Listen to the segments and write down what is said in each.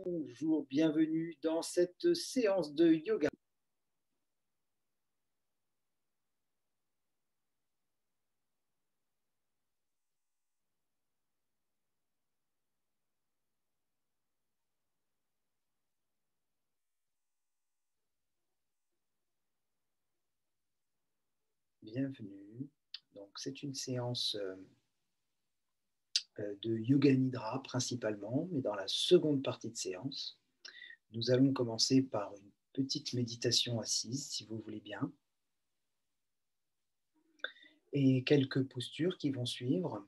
Bonjour, bienvenue dans cette séance de yoga. Bienvenue. Donc, c'est une séance de yoga nidra principalement, mais dans la seconde partie de séance, nous allons commencer par une petite méditation assise, si vous voulez bien, et quelques postures qui vont suivre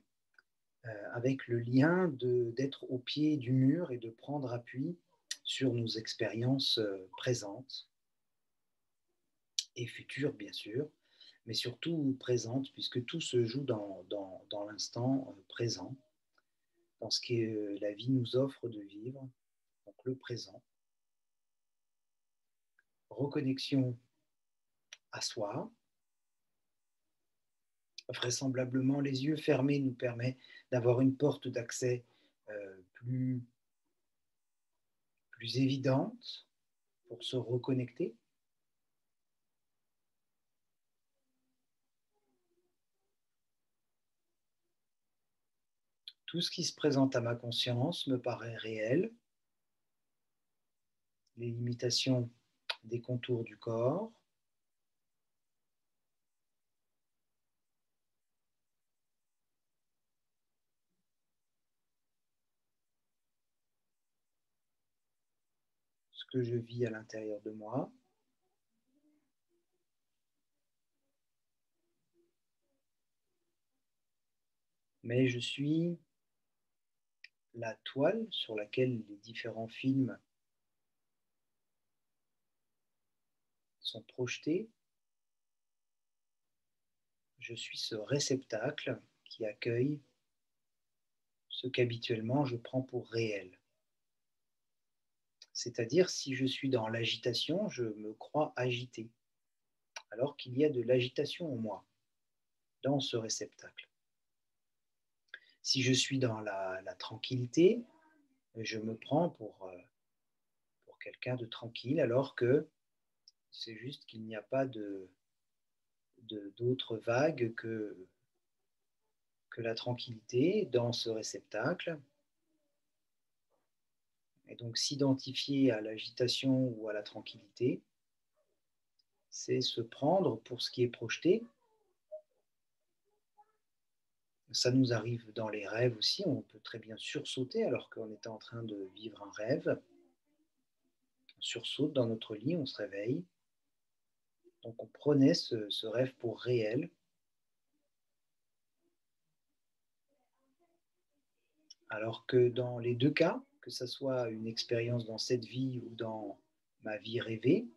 avec le lien d'être au pied du mur et de prendre appui sur nos expériences présentes et futures, bien sûr, mais surtout présentes, puisque tout se joue dans l'instant présent, dans ce que la vie nous offre de vivre, donc le présent. Reconnexion à soi. Vraisemblablement, les yeux fermés nous permet d'avoir une porte d'accès plus évidente pour se reconnecter. Tout ce qui se présente à ma conscience me paraît réel. Les limitations des contours du corps, ce que je vis à l'intérieur de moi. Mais je suis la toile sur laquelle les différents films sont projetés. Je suis ce réceptacle qui accueille ce qu'habituellement je prends pour réel. C'est-à-dire, si je suis dans l'agitation, je me crois agité, alors qu'il y a de l'agitation en moi, dans ce réceptacle. Si je suis dans la tranquillité, je me prends pour quelqu'un de tranquille, alors que c'est juste qu'il n'y a pas d'autre vague que la tranquillité dans ce réceptacle. Et donc s'identifier à l'agitation ou à la tranquillité, c'est se prendre pour ce qui est projeté. Ça nous arrive dans les rêves aussi, on peut très bien sursauter alors qu'on est en train de vivre un rêve. On sursaute dans notre lit, on se réveille. Donc on prenait ce rêve pour réel. Alors que dans les deux cas, que ce soit une expérience dans cette vie ou dans ma vie rêvée,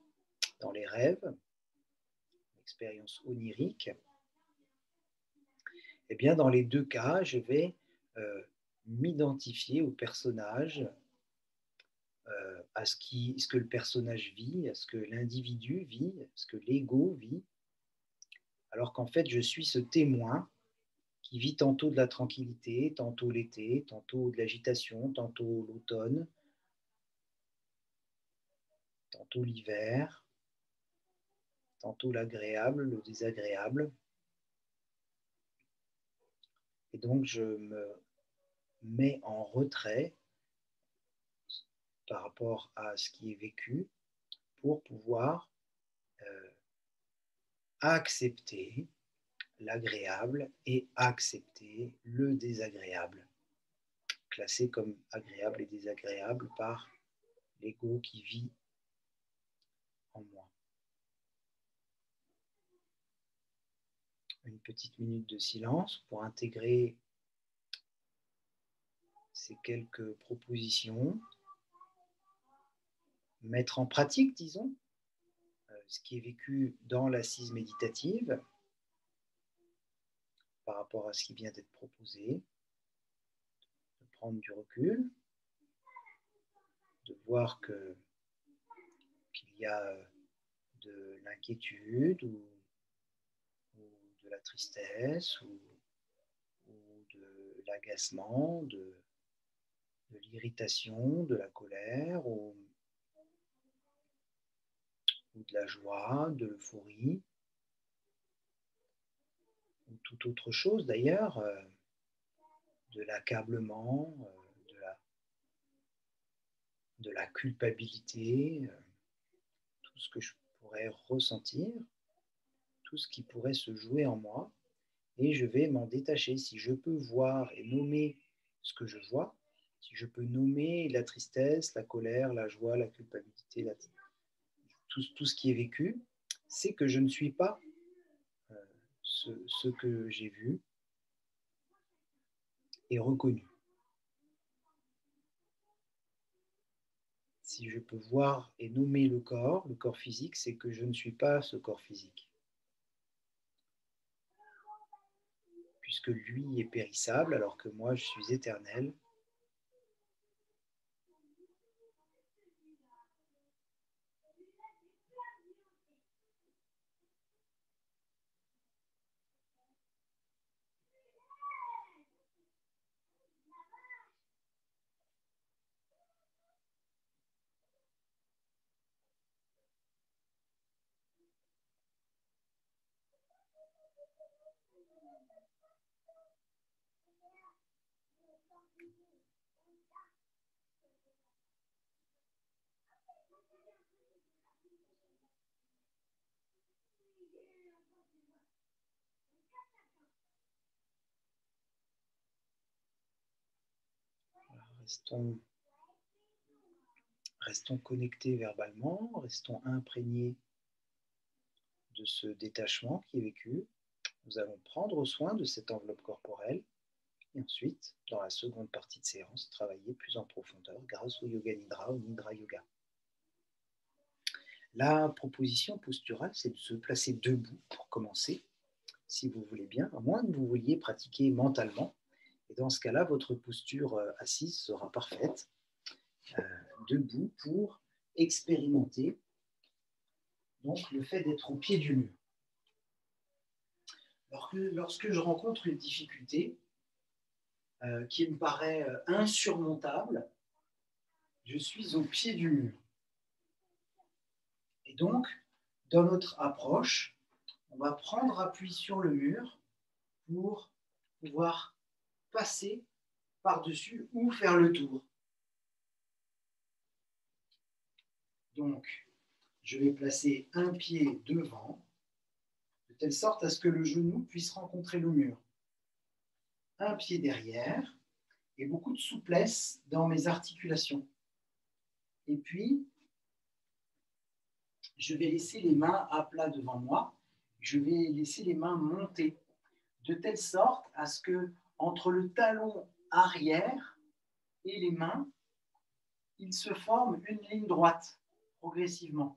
dans les rêves, une expérience onirique, eh bien dans les deux cas, je vais m'identifier au personnage, à ce que le personnage vit, à ce que l'individu vit, à ce que l'ego vit, alors qu'en fait je suis ce témoin qui vit tantôt de la tranquillité, tantôt l'été, tantôt de l'agitation, tantôt l'automne, tantôt l'hiver, tantôt l'agréable, le désagréable. Et donc je me mets en retrait par rapport à ce qui est vécu pour pouvoir accepter l'agréable et accepter le désagréable, classé comme agréable et désagréable par l'ego qui vit en moi. Une petite minute de silence pour intégrer ces quelques propositions, mettre en pratique, disons, ce qui est vécu dans l'assise méditative par rapport à ce qui vient d'être proposé, de prendre du recul, de voir qu'il y a de l'inquiétude ou de la tristesse ou de l'agacement, de de l'irritation, de la colère ou de la joie, de l'euphorie ou toute autre chose d'ailleurs, de l'accablement, de la culpabilité, tout ce que je pourrais ressentir, tout ce qui pourrait se jouer en moi, et je vais m'en détacher. Si je peux voir et nommer ce que je vois, si je peux nommer la tristesse, la colère, la joie, la culpabilité, tout ce qui est vécu, c'est que je ne suis pas ce que j'ai vu et reconnu. Si je peux voir et nommer le corps physique, c'est que je ne suis pas ce corps physique. Puisque lui est périssable alors que moi je suis éternel. Restons connectés verbalement, restons imprégnés de ce détachement qui est vécu. Nous allons prendre soin de cette enveloppe corporelle et ensuite, dans la seconde partie de séance, travailler plus en profondeur grâce au Yoga Nidra, au Nidra Yoga. La proposition posturale, c'est de se placer debout pour commencer, si vous voulez bien, à moins que vous vouliez pratiquer mentalement. Et dans ce cas-là, votre posture assise sera parfaite, debout pour expérimenter donc le fait d'être au pied du mur. Lorsque je rencontre une difficulté qui me paraît insurmontable, je suis au pied du mur. Et donc, dans notre approche, on va prendre appui sur le mur pour pouvoir passer par-dessus ou faire le tour. Donc, je vais placer un pied devant, de telle sorte à ce que le genou puisse rencontrer le mur. Un pied derrière, et beaucoup de souplesse dans mes articulations. Et puis, je vais laisser les mains à plat devant moi. Je vais laisser les mains monter, de telle sorte à ce que, entre le talon arrière et les mains, il se forme une ligne droite, progressivement.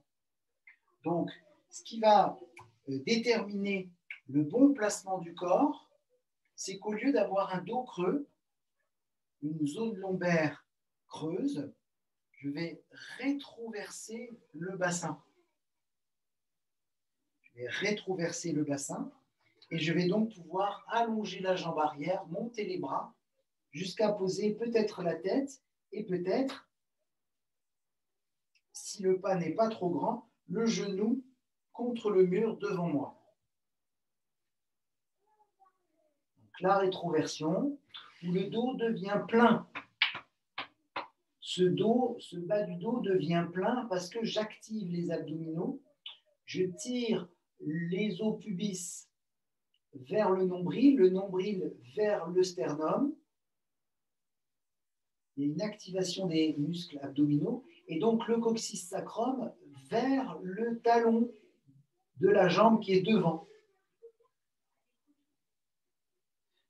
Donc, ce qui va déterminer le bon placement du corps, c'est qu'au lieu d'avoir un dos creux, une zone lombaire creuse, je vais rétroverser le bassin. Je vais rétroverser le bassin et je vais donc pouvoir allonger la jambe arrière, monter les bras jusqu'à poser peut-être la tête et peut-être, si le pas n'est pas trop grand, le genou contre le mur devant moi. Donc la rétroversion, où le dos devient plein. Ce bas du dos devient plein parce que j'active les abdominaux, je tire les os pubis vers le nombril vers le sternum. Il y a une activation des muscles abdominaux et donc le coccyx sacrum vers le talon de la jambe qui est devant.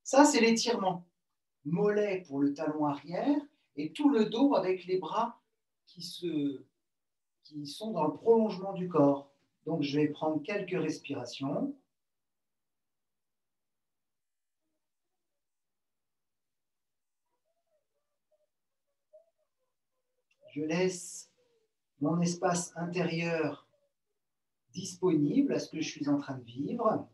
Ça, c'est l'étirement. Mollet pour le talon arrière et tout le dos avec les bras qui sont dans le prolongement du corps. Donc, je vais prendre quelques respirations. Je laisse mon espace intérieur disponible à ce que je suis en train de vivre.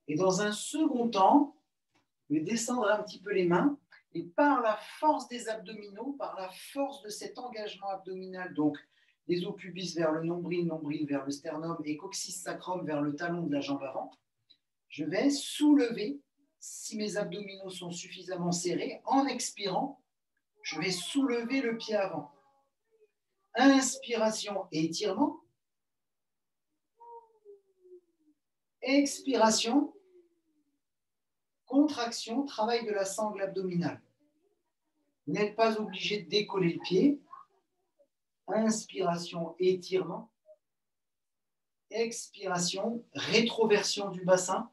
Et dans un second temps, je vais descendre un petit peu les mains et par la force des abdominaux, par la force de cet engagement abdominal, donc des os pubis vers le nombril, nombril vers le sternum et coccyx sacrum vers le talon de la jambe avant, je vais soulever, si mes abdominaux sont suffisamment serrés, en expirant, je vais soulever le pied avant. Inspiration et étirement. Expiration, contraction, travail de la sangle abdominale. Vous n'êtes pas obligé de décoller le pied. Inspiration, étirement. Expiration, rétroversion du bassin.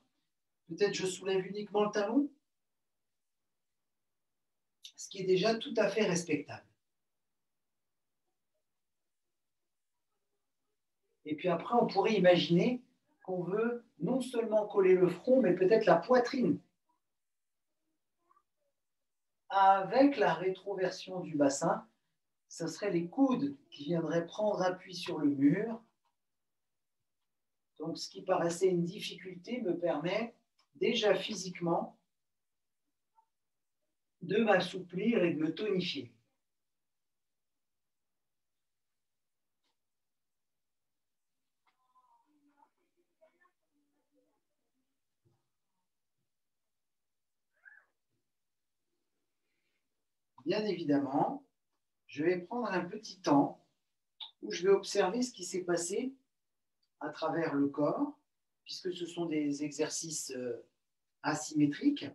Peut-être je soulève uniquement le talon, ce qui est déjà tout à fait respectable. Et puis après, on pourrait imaginer qu'on veut non seulement coller le front, mais peut-être la poitrine. Avec la rétroversion du bassin, ce seraient les coudes qui viendraient prendre appui sur le mur. Donc, ce qui paraissait une difficulté me permet déjà physiquement de m'assouplir et de me tonifier. Bien évidemment, je vais prendre un petit temps où je vais observer ce qui s'est passé à travers le corps, puisque ce sont des exercices asymétriques.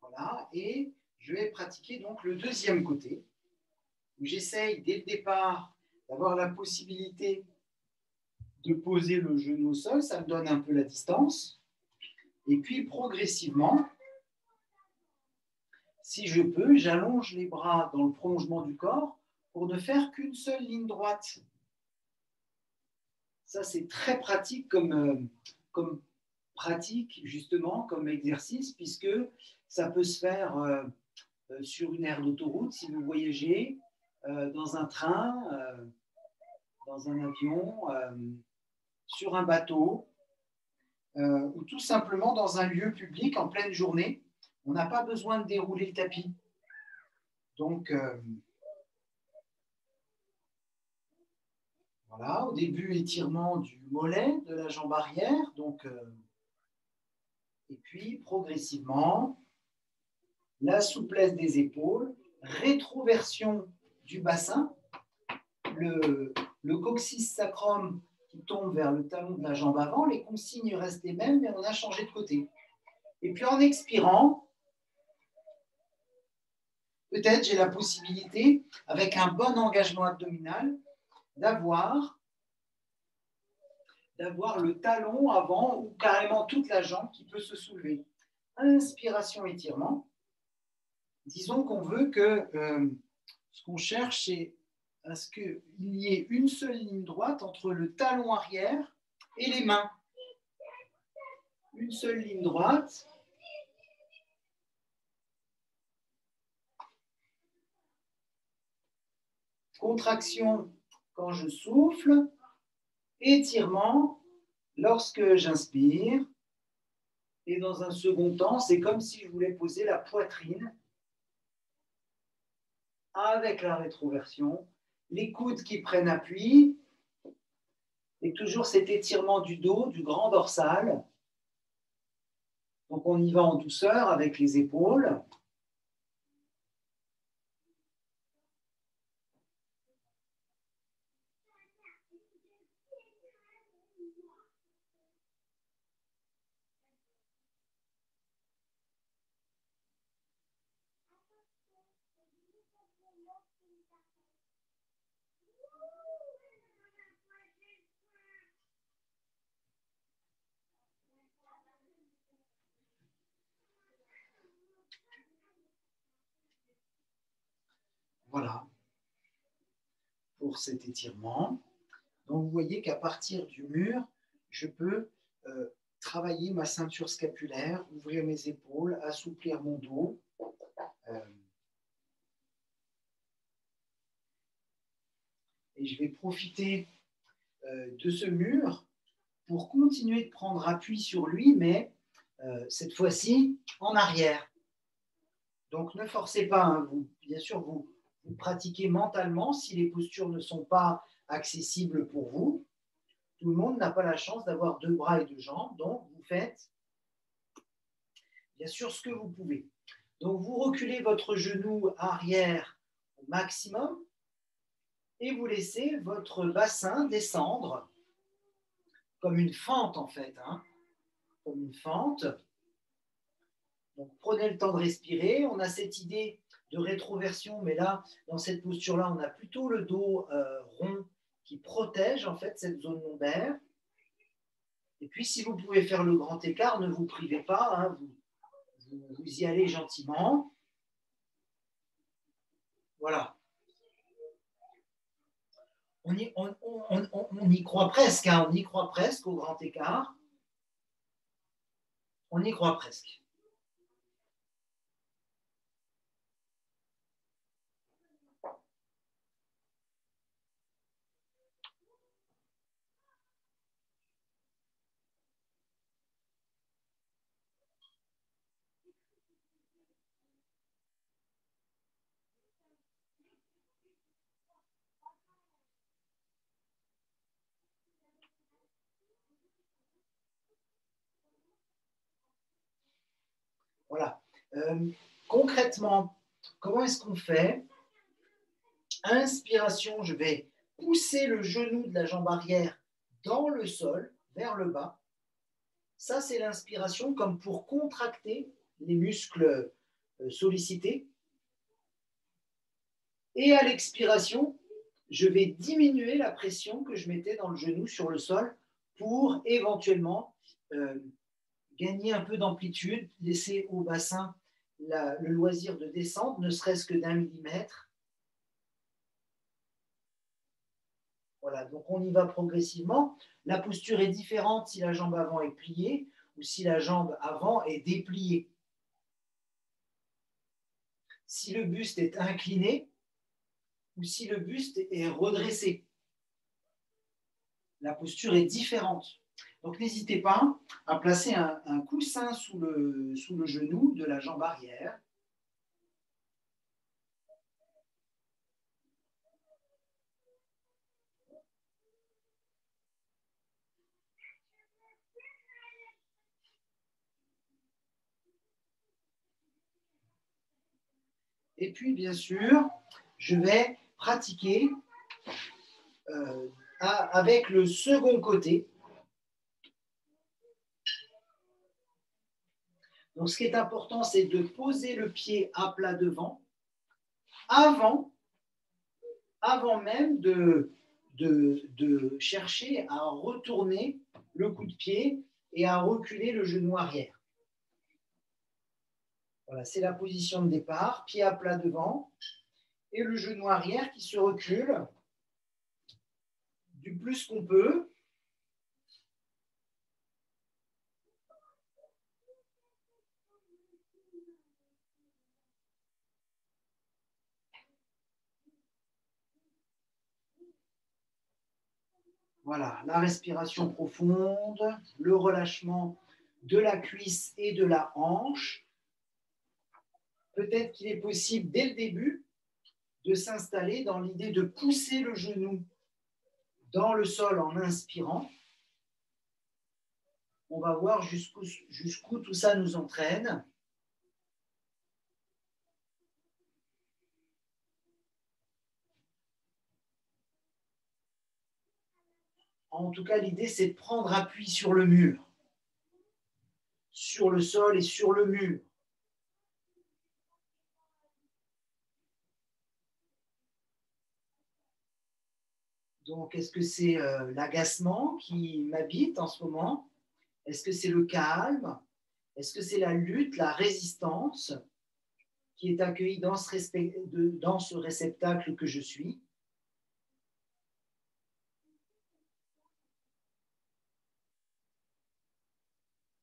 Voilà, et je vais pratiquer donc le deuxième côté, où j'essaye dès le départ d'avoir la possibilité de poser le genou au sol, ça me donne un peu la distance, et puis progressivement, si je peux, j'allonge les bras dans le prolongement du corps pour ne faire qu'une seule ligne droite. Ça, c'est très pratique comme pratique, justement, comme exercice, puisque ça peut se faire sur une aire d'autoroute, si vous voyagez, dans un train, dans un avion, sur un bateau, ou tout simplement dans un lieu public en pleine journée. On n'a pas besoin de dérouler le tapis. Donc, voilà, au début, étirement du mollet, de la jambe arrière. Donc, et puis, progressivement, la souplesse des épaules, rétroversion du bassin, le coccyx sacrum qui tombe vers le talon de la jambe avant. Les consignes restent les mêmes, mais on a changé de côté. Et puis, en expirant, peut-être j'ai la possibilité, avec un bon engagement abdominal, d'avoir le talon avant ou carrément toute la jambe qui peut se soulever. Inspiration, étirement. Disons qu'on veut que ce qu'on cherche, c'est à ce qu'il y ait une seule ligne droite entre le talon arrière et les mains. Une seule ligne droite. Contraction quand je souffle. Étirement lorsque j'inspire. Et dans un second temps, c'est comme si je voulais poser la poitrine avec la rétroversion, les coudes qui prennent appui, et toujours cet étirement du dos, du grand dorsal. Donc on y va en douceur avec les épaules. Voilà, pour cet étirement. Donc vous voyez qu'à partir du mur, je peux travailler ma ceinture scapulaire, ouvrir mes épaules, assouplir mon dos. Et je vais profiter de ce mur pour continuer de prendre appui sur lui, mais cette fois-ci en arrière. Donc ne forcez pas, hein, bien sûr, vous pratiquez mentalement si les postures ne sont pas accessibles pour vous. Tout le monde n'a pas la chance d'avoir 2 bras et 2 jambes, donc vous faites bien sûr ce que vous pouvez. Donc vous reculez votre genou arrière au maximum et vous laissez votre bassin descendre comme une fente en fait, hein, comme une fente. Donc prenez le temps de respirer. On a cette idée de rétroversion, mais là, dans cette posture-là, on a plutôt le dos rond qui protège en fait cette zone lombaire. Et puis si vous pouvez faire le grand écart, ne vous privez pas, hein, vous y allez gentiment. Voilà. On y croit presque, hein, on y croit presque au grand écart. On y croit presque. Voilà. Concrètement, comment est-ce qu'on fait? Inspiration, je vais pousser le genou de la jambe arrière dans le sol, vers le bas. Ça, c'est l'inspiration comme pour contracter les muscles sollicités. Et à l'expiration, je vais diminuer la pression que je mettais dans le genou sur le sol pour éventuellement gagner un peu d'amplitude, laisser au bassin le loisir de descendre, ne serait-ce que d'1 millimètre. Voilà, donc on y va progressivement. La posture est différente si la jambe avant est pliée ou si la jambe avant est dépliée. Si le buste est incliné ou si le buste est redressé. La posture est différente. Donc n'hésitez pas à placer un coussin sous le genou de la jambe arrière. Et puis, bien sûr, je vais pratiquer avec le second côté. Donc, ce qui est important, c'est de poser le pied à plat devant, avant même de chercher à retourner le coup de pied et à reculer le genou arrière. Voilà, c'est la position de départ, pied à plat devant et le genou arrière qui se recule du plus qu'on peut. Voilà, la respiration profonde, le relâchement de la cuisse et de la hanche. Peut-être qu'il est possible dès le début de s'installer dans l'idée de pousser le genou dans le sol en inspirant. On va voir jusqu'où tout ça nous entraîne. En tout cas, l'idée, c'est de prendre appui sur le mur, sur le sol et sur le mur. Donc, est-ce que c'est l'agacement qui m'habite en ce moment? Est-ce que c'est le calme? Est-ce que c'est la lutte, la résistance qui est accueillie dans ce réceptacle que je suis?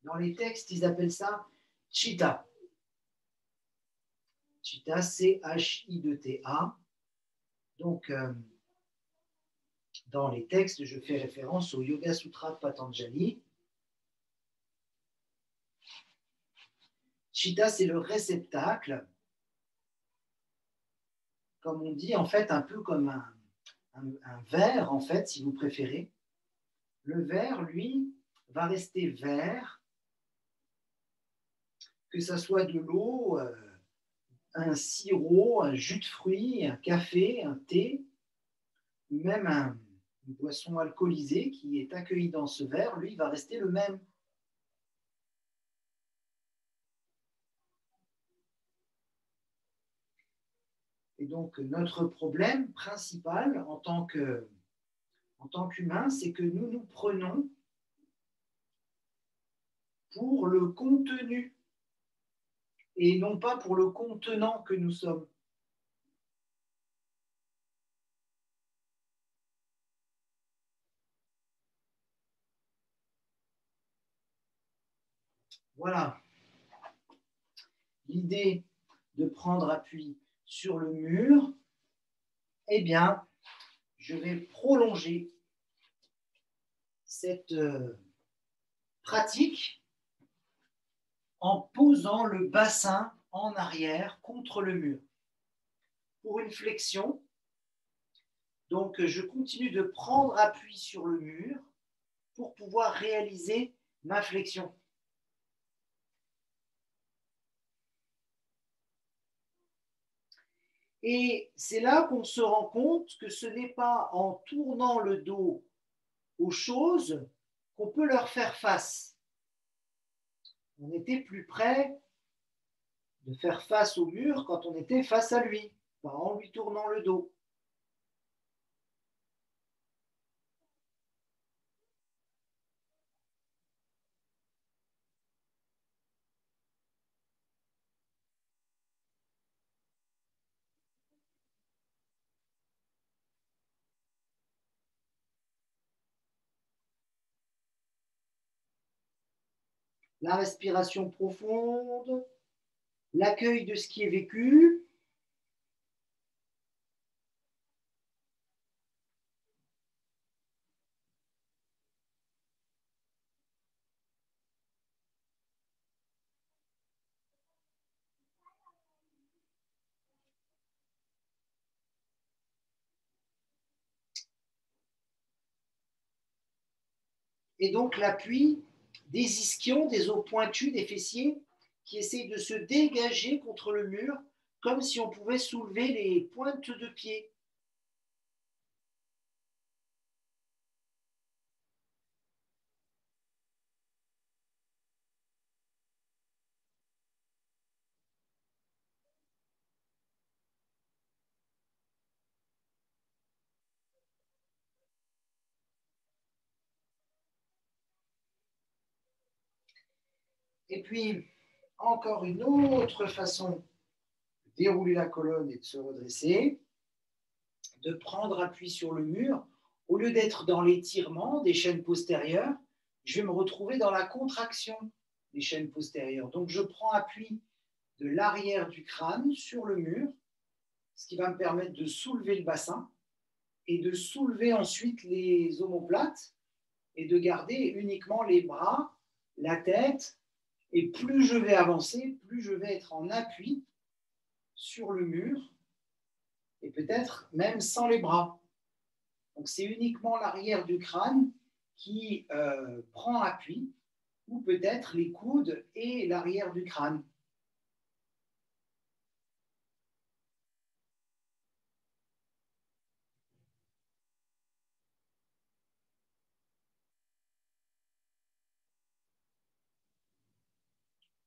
Dans les textes, ils appellent ça chitta. Chitta, C-H-I-T-A. Donc, Dans les textes, je fais référence au Yoga Sutra de Patanjali. Chitta, c'est le réceptacle, comme on dit, en fait, un peu comme un verre, en fait, si vous préférez. Le verre, lui, va rester vert, que ça soit de l'eau, un sirop, un jus de fruits, un café, un thé, même une boisson alcoolisée qui est accueillie dans ce verre, lui, va rester le même. Et donc, notre problème principal en tant qu'humain, c'est que nous nous prenons pour le contenu et non pas pour le contenant que nous sommes. Voilà. L'idée de prendre appui sur le mur, eh bien, je vais prolonger cette pratique en posant le bassin en arrière contre le mur. Pour une flexion, donc je continue de prendre appui sur le mur pour pouvoir réaliser ma flexion. Et c'est là qu'on se rend compte que ce n'est pas en tournant le dos aux choses qu'on peut leur faire face. On était plus près de faire face au mur quand on était face à lui, pas en lui tournant le dos. La respiration profonde, l'accueil de ce qui est vécu. Et donc l'appui des ischions, des os pointus, des fessiers, qui essayent de se dégager contre le mur, comme si on pouvait soulever les pointes de pied. Et puis, encore une autre façon de dérouler la colonne et de se redresser, de prendre appui sur le mur. Au lieu d'être dans l'étirement des chaînes postérieures, je vais me retrouver dans la contraction des chaînes postérieures. Donc, je prends appui de l'arrière du crâne sur le mur, ce qui va me permettre de soulever le bassin et de soulever ensuite les omoplates et de garder uniquement les bras, la tête. Et plus je vais avancer, plus je vais être en appui sur le mur et peut-être même sans les bras. Donc c'est uniquement l'arrière du crâne qui prend appui, ou peut-être les coudes et l'arrière du crâne.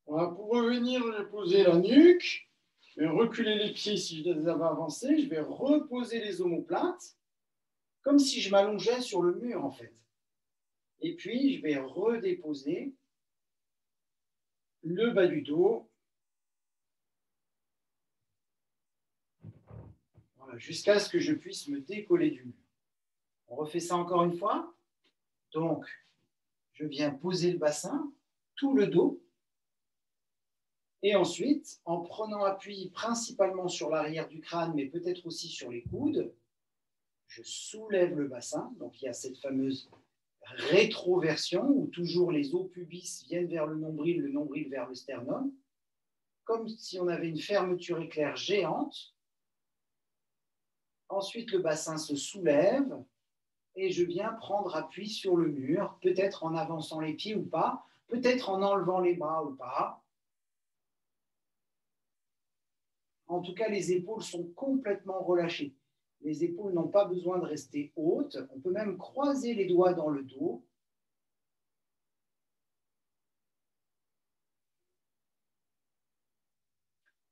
Pour revenir, je vais poser la nuque, je vais reculer les pieds si je les avais avancés, je vais reposer les omoplates, comme si je m'allongeais sur le mur en fait. Et puis je vais redéposer le bas du dos, voilà, jusqu'à ce que je puisse me décoller du mur. On refait ça encore une fois. Donc, je viens poser le bassin, tout le dos, et ensuite, en prenant appui principalement sur l'arrière du crâne, mais peut-être aussi sur les coudes, je soulève le bassin. Donc, il y a cette fameuse rétroversion où toujours les os pubis viennent vers le nombril vers le sternum, comme si on avait une fermeture éclair géante. Ensuite, le bassin se soulève et je viens prendre appui sur le mur, peut-être en avançant les pieds ou pas, peut-être en enlevant les bras ou pas. En tout cas, les épaules sont complètement relâchées. Les épaules n'ont pas besoin de rester hautes. On peut même croiser les doigts dans le dos.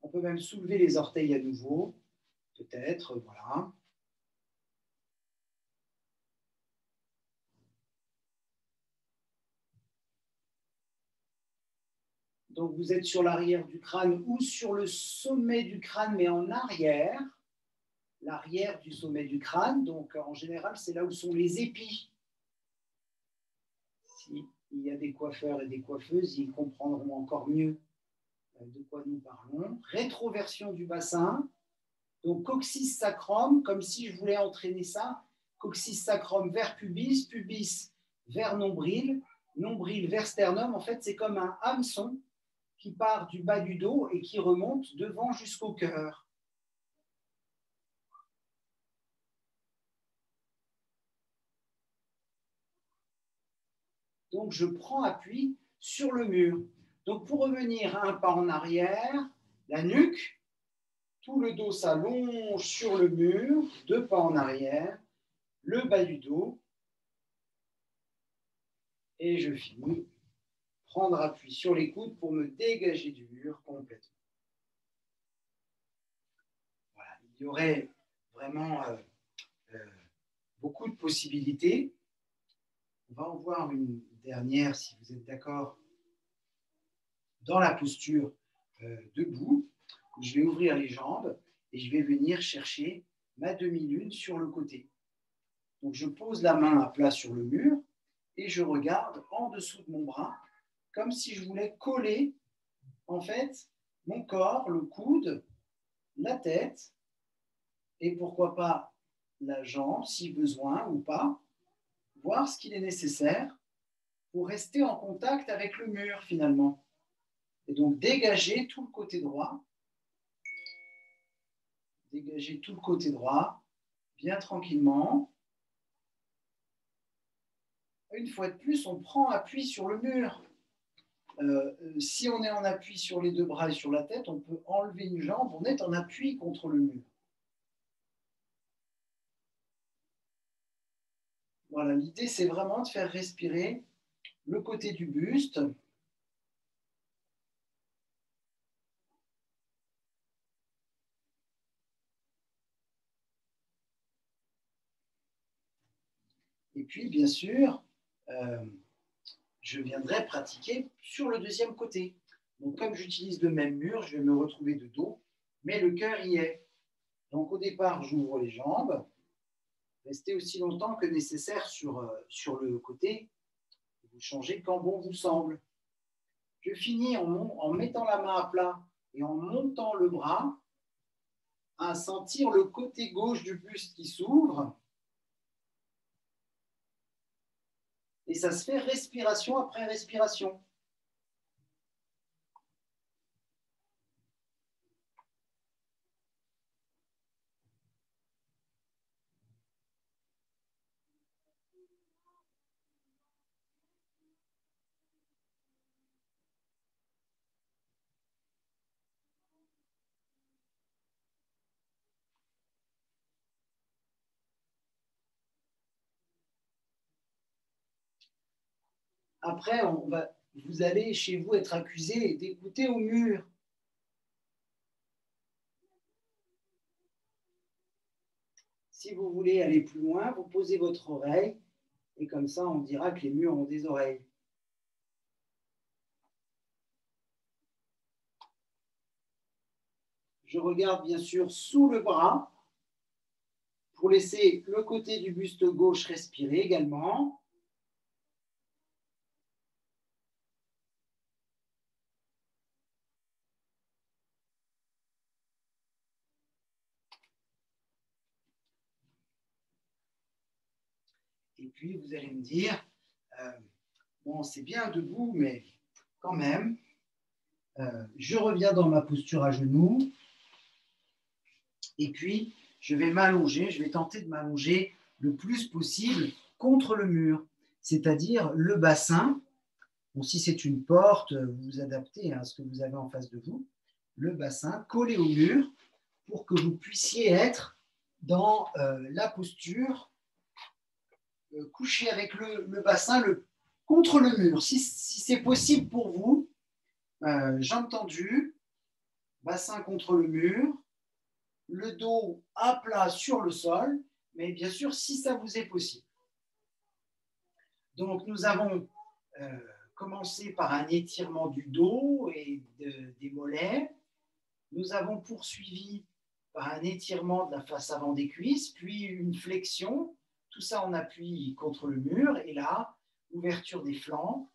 On peut même soulever les orteils à nouveau, peut-être, voilà. Donc, vous êtes sur l'arrière du crâne ou sur le sommet du crâne, mais en arrière. L'arrière du sommet du crâne. Donc, en général, c'est là où sont les épis. S'il y a des coiffeurs et des coiffeuses, ils comprendront encore mieux de quoi nous parlons. Rétroversion du bassin. Donc, coccyx sacrum, comme si je voulais entraîner ça. Coccyx sacrum vers pubis, pubis vers nombril, nombril vers sternum. En fait, c'est comme un hameçon qui part du bas du dos et qui remonte devant jusqu'au cœur. Donc, je prends appui sur le mur. Donc, pour revenir un pas en arrière, la nuque, tout le dos s'allonge sur le mur, 2 pas en arrière, le bas du dos, et je finis. Prendre appui sur les coudes pour me dégager du mur complètement. Voilà, il y aurait vraiment beaucoup de possibilités. On va en voir une dernière, si vous êtes d'accord, dans la posture debout. Je vais ouvrir les jambes et je vais venir chercher ma demi-lune sur le côté. Donc, je pose la main à plat sur le mur et je regarde en dessous de mon bras comme si je voulais coller, en fait, mon corps, le coude, la tête et pourquoi pas la jambe, si besoin ou pas, voir ce qu'il est nécessaire pour rester en contact avec le mur finalement. Et donc dégager tout le côté droit, dégager tout le côté droit, bien tranquillement. Une fois de plus, on prend appui sur le mur. Si on est en appui sur les 2 bras et sur la tête, on peut enlever une jambe, on est en appui contre le mur. Voilà, l'idée c'est vraiment de faire respirer le côté du buste. Et puis, bien sûr, je viendrai pratiquer sur le deuxième côté. Donc, comme j'utilise le même mur, je vais me retrouver de dos, mais le cœur y est. Donc, au départ, j'ouvre les jambes. Restez aussi longtemps que nécessaire sur le côté. Vous changez quand bon vous semble. Je finis en mettant la main à plat et en montant le bras à sentir le côté gauche du buste qui s'ouvre. Et ça se fait respiration après respiration. Après, vous allez chez vous être accusé d'écouter au mur. Si vous voulez aller plus loin, vous posez votre oreille et comme ça, on dira que les murs ont des oreilles. Je regarde bien sûr sous le bras pour laisser le côté du buste gauche respirer également. Et puis, vous allez me dire, bon, c'est bien debout, mais quand même, je reviens dans ma posture à genoux. Et puis, je vais m'allonger, je vais tenter de m'allonger le plus possible contre le mur, c'est-à-dire le bassin. Bon, si c'est une porte, vous vous adaptez à ce que vous avez en face de vous. Le bassin collé au mur pour que vous puissiez être dans la posture couché avec le bassin contre le mur. Si c'est possible pour vous, jambes tendues, bassin contre le mur, le dos à plat sur le sol, mais bien sûr, si ça vous est possible. Donc, nous avons commencé par un étirement du dos et des mollets. Nous avons poursuivi par un étirement de la face avant des cuisses, puis une flexion, tout ça en appui contre le mur, et là, ouverture des flancs.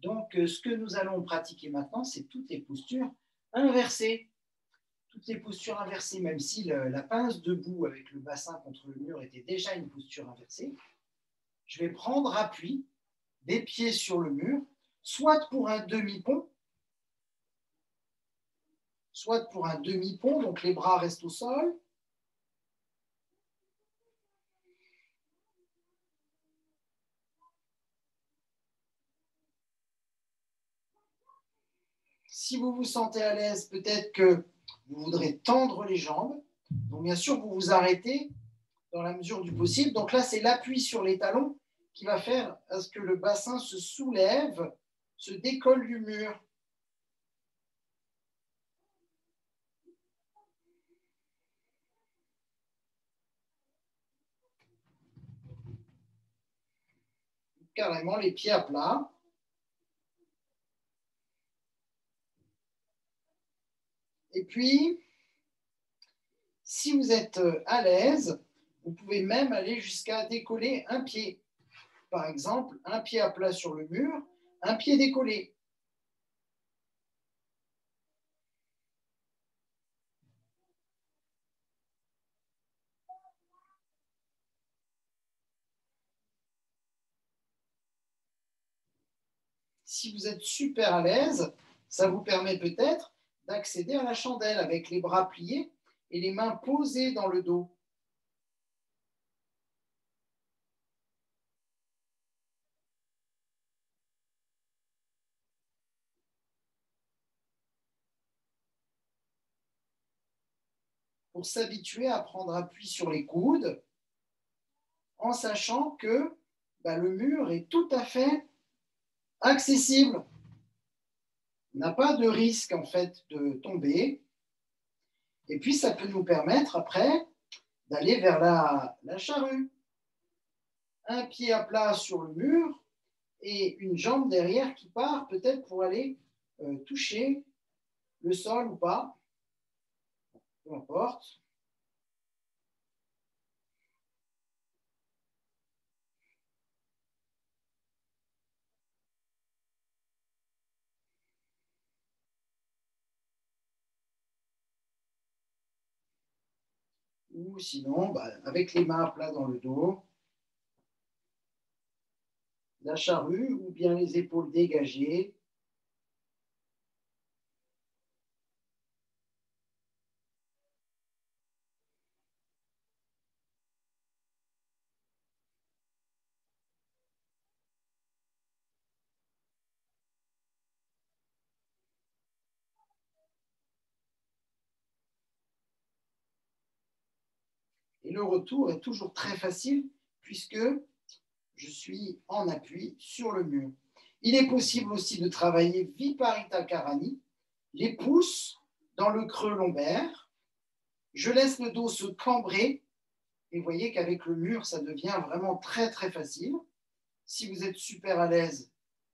Donc, ce que nous allons pratiquer maintenant, c'est toutes les postures inversées. Toutes les postures inversées, même si la pince debout avec le bassin contre le mur était déjà une posture inversée, je vais prendre appui des pieds sur le mur, soit pour un demi-pont, donc les bras restent au sol. Si vous vous sentez à l'aise, peut-être que vous voudrez tendre les jambes. Donc, bien sûr, vous vous arrêtez dans la mesure du possible. Donc là, c'est l'appui sur les talons qui va faire à ce que le bassin se soulève, se décolle du mur. Carrément les pieds à plat. Et puis, si vous êtes à l'aise, vous pouvez même aller jusqu'à décoller un pied. Par exemple, un pied à plat sur le mur, un pied décollé. Si vous êtes super à l'aise, ça vous permet peut-être d'accéder à la chandelle avec les bras pliés et les mains posées dans le dos. Pour s'habituer à prendre appui sur les coudes en sachant que le mur est tout à fait accessible. On n'a pas de risque en fait de tomber. Et puis ça peut nous permettre après d'aller vers la charrue. Un pied à plat sur le mur et une jambe derrière qui part peut-être pour aller toucher le sol ou pas. Peu importe. Ou sinon, avec les mains à plat dans le dos, la charrue ou bien les épaules dégagées. Et le retour est toujours très facile puisque je suis en appui sur le mur. Il est possible aussi de travailler Viparita Karani, les pouces dans le creux lombaire. Je laisse le dos se cambrer et vous voyez qu'avec le mur, ça devient vraiment très très facile. Si vous êtes super à l'aise,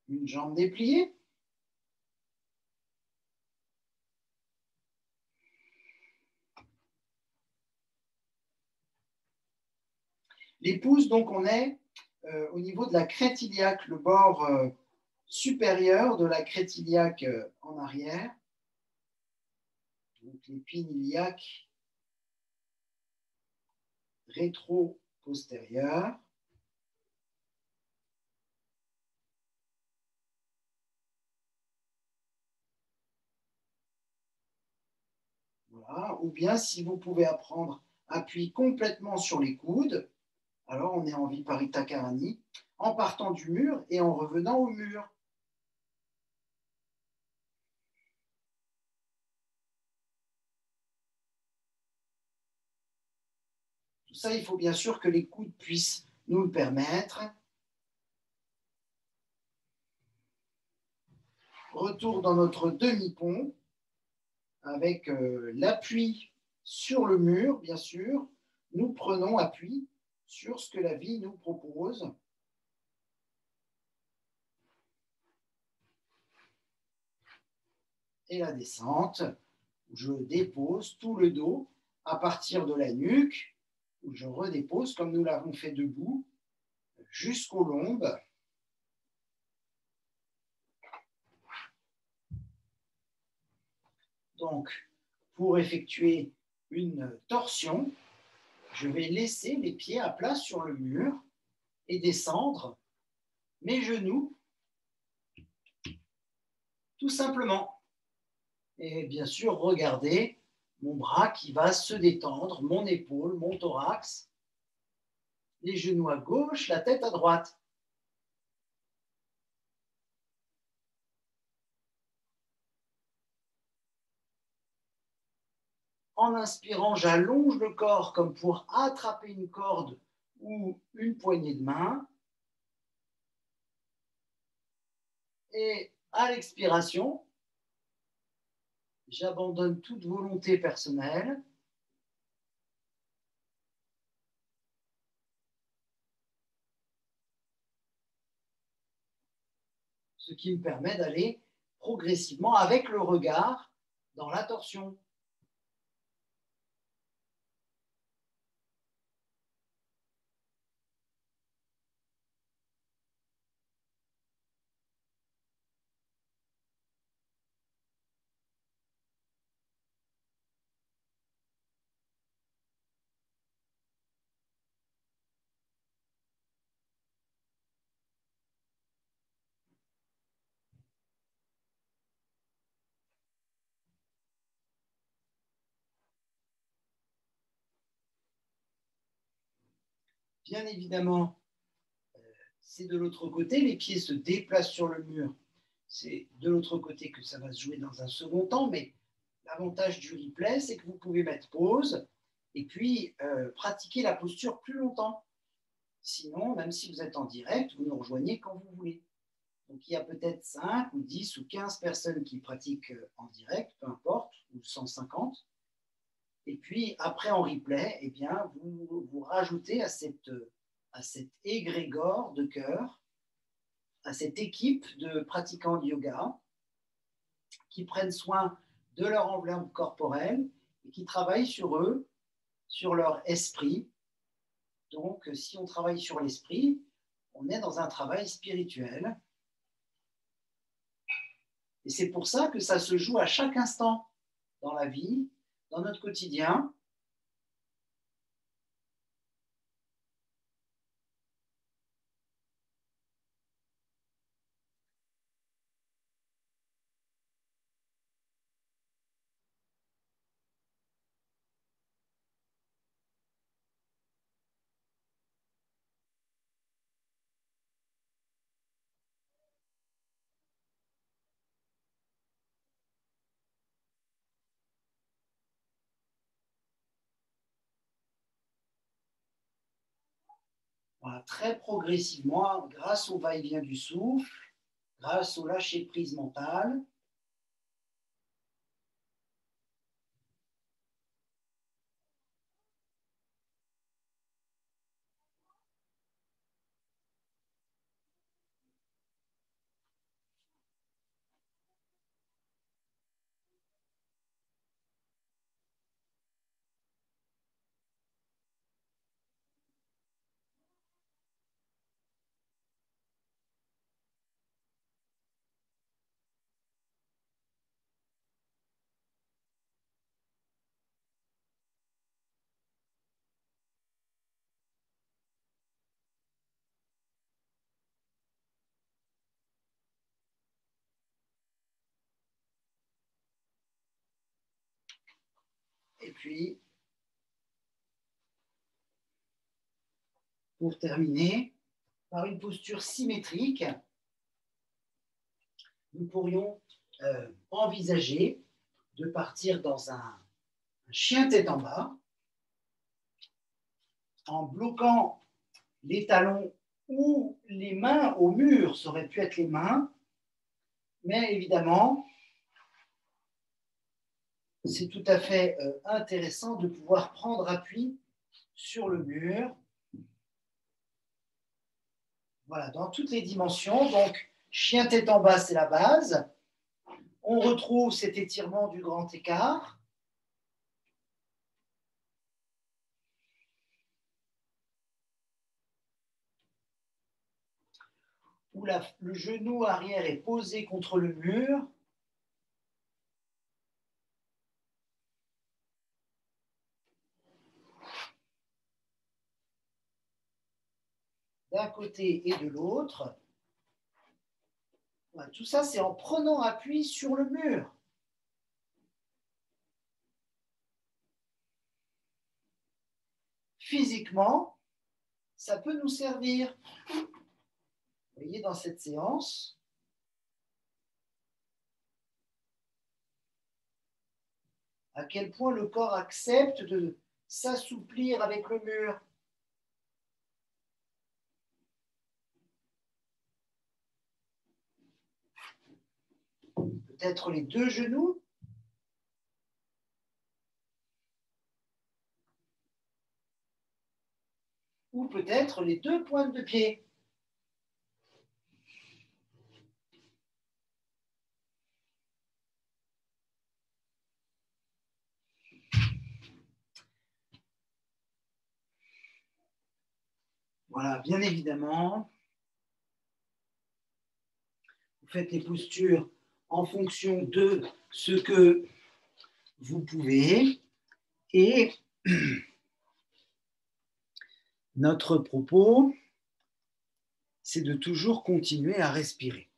une jambe dépliée. Les pouces, donc on est au niveau de la crête iliaque, le bord supérieur de la crête iliaque en arrière. Donc l'épine iliaque rétro-postérieure. Voilà. Ou bien si vous pouvez apprendre appui complètement sur les coudes, alors on est en Viparita Karani, en partant du mur et en revenant au mur. Tout ça, il faut bien sûr que les coudes puissent nous le permettre. Retour dans notre demi-pont avec l'appui sur le mur, bien sûr. Nous prenons appui sur ce que la vie nous propose. Et la descente, où je dépose tout le dos à partir de la nuque, où je redépose, comme nous l'avons fait debout, jusqu'aux lombes. Donc, pour effectuer une torsion, je vais laisser les pieds à plat sur le mur et descendre mes genoux, tout simplement. Et bien sûr, regardez mon bras qui va se détendre, mon épaule, mon thorax, les genoux à gauche, la tête à droite. En inspirant, j'allonge le corps comme pour attraper une corde ou une poignée de main. Et à l'expiration, j'abandonne toute volonté personnelle. Ce qui me permet d'aller progressivement avec le regard dans la torsion. Bien évidemment, c'est de l'autre côté, les pieds se déplacent sur le mur. C'est de l'autre côté que ça va se jouer dans un second temps, mais l'avantage du replay, c'est que vous pouvez mettre pause et puis pratiquer la posture plus longtemps. Sinon, même si vous êtes en direct, vous nous rejoignez quand vous voulez. Donc, il y a peut-être 5 ou 10 ou 15 personnes qui pratiquent en direct, peu importe, ou 150. Et puis, après, en replay, eh bien, vous rajoutez à cette égrégore de cœur, à cette équipe de pratiquants de yoga qui prennent soin de leur enveloppe corporelle et qui travaillent sur eux, sur leur esprit. Donc, si on travaille sur l'esprit, on est dans un travail spirituel. Et c'est pour ça que ça se joue à chaque instant dans la vie, dans notre quotidien. Voilà, très progressivement, grâce au va-et-vient du souffle, grâce au lâcher-prise mental. Et puis, pour terminer, par une posture symétrique, nous pourrions envisager de partir dans un chien tête en bas, en bloquant les talons ou les mains au mur, ça aurait pu être les mains, mais évidemment, c'est tout à fait intéressant de pouvoir prendre appui sur le mur. Voilà, dans toutes les dimensions. Donc, chien tête en bas, c'est la base. On retrouve cet étirement du grand écart. Où le genou arrière est posé contre le mur. D'un côté et de l'autre. Voilà, tout ça, c'est en prenant appui sur le mur. Physiquement, ça peut nous servir. Vous voyez, dans cette séance, à quel point le corps accepte de s'assouplir avec le mur. Peut-être les deux genoux. Ou peut-être les deux pointes de pied. Voilà, bien évidemment, vous faites les postures en fonction de ce que vous pouvez. Et notre propos, c'est de toujours continuer à respirer.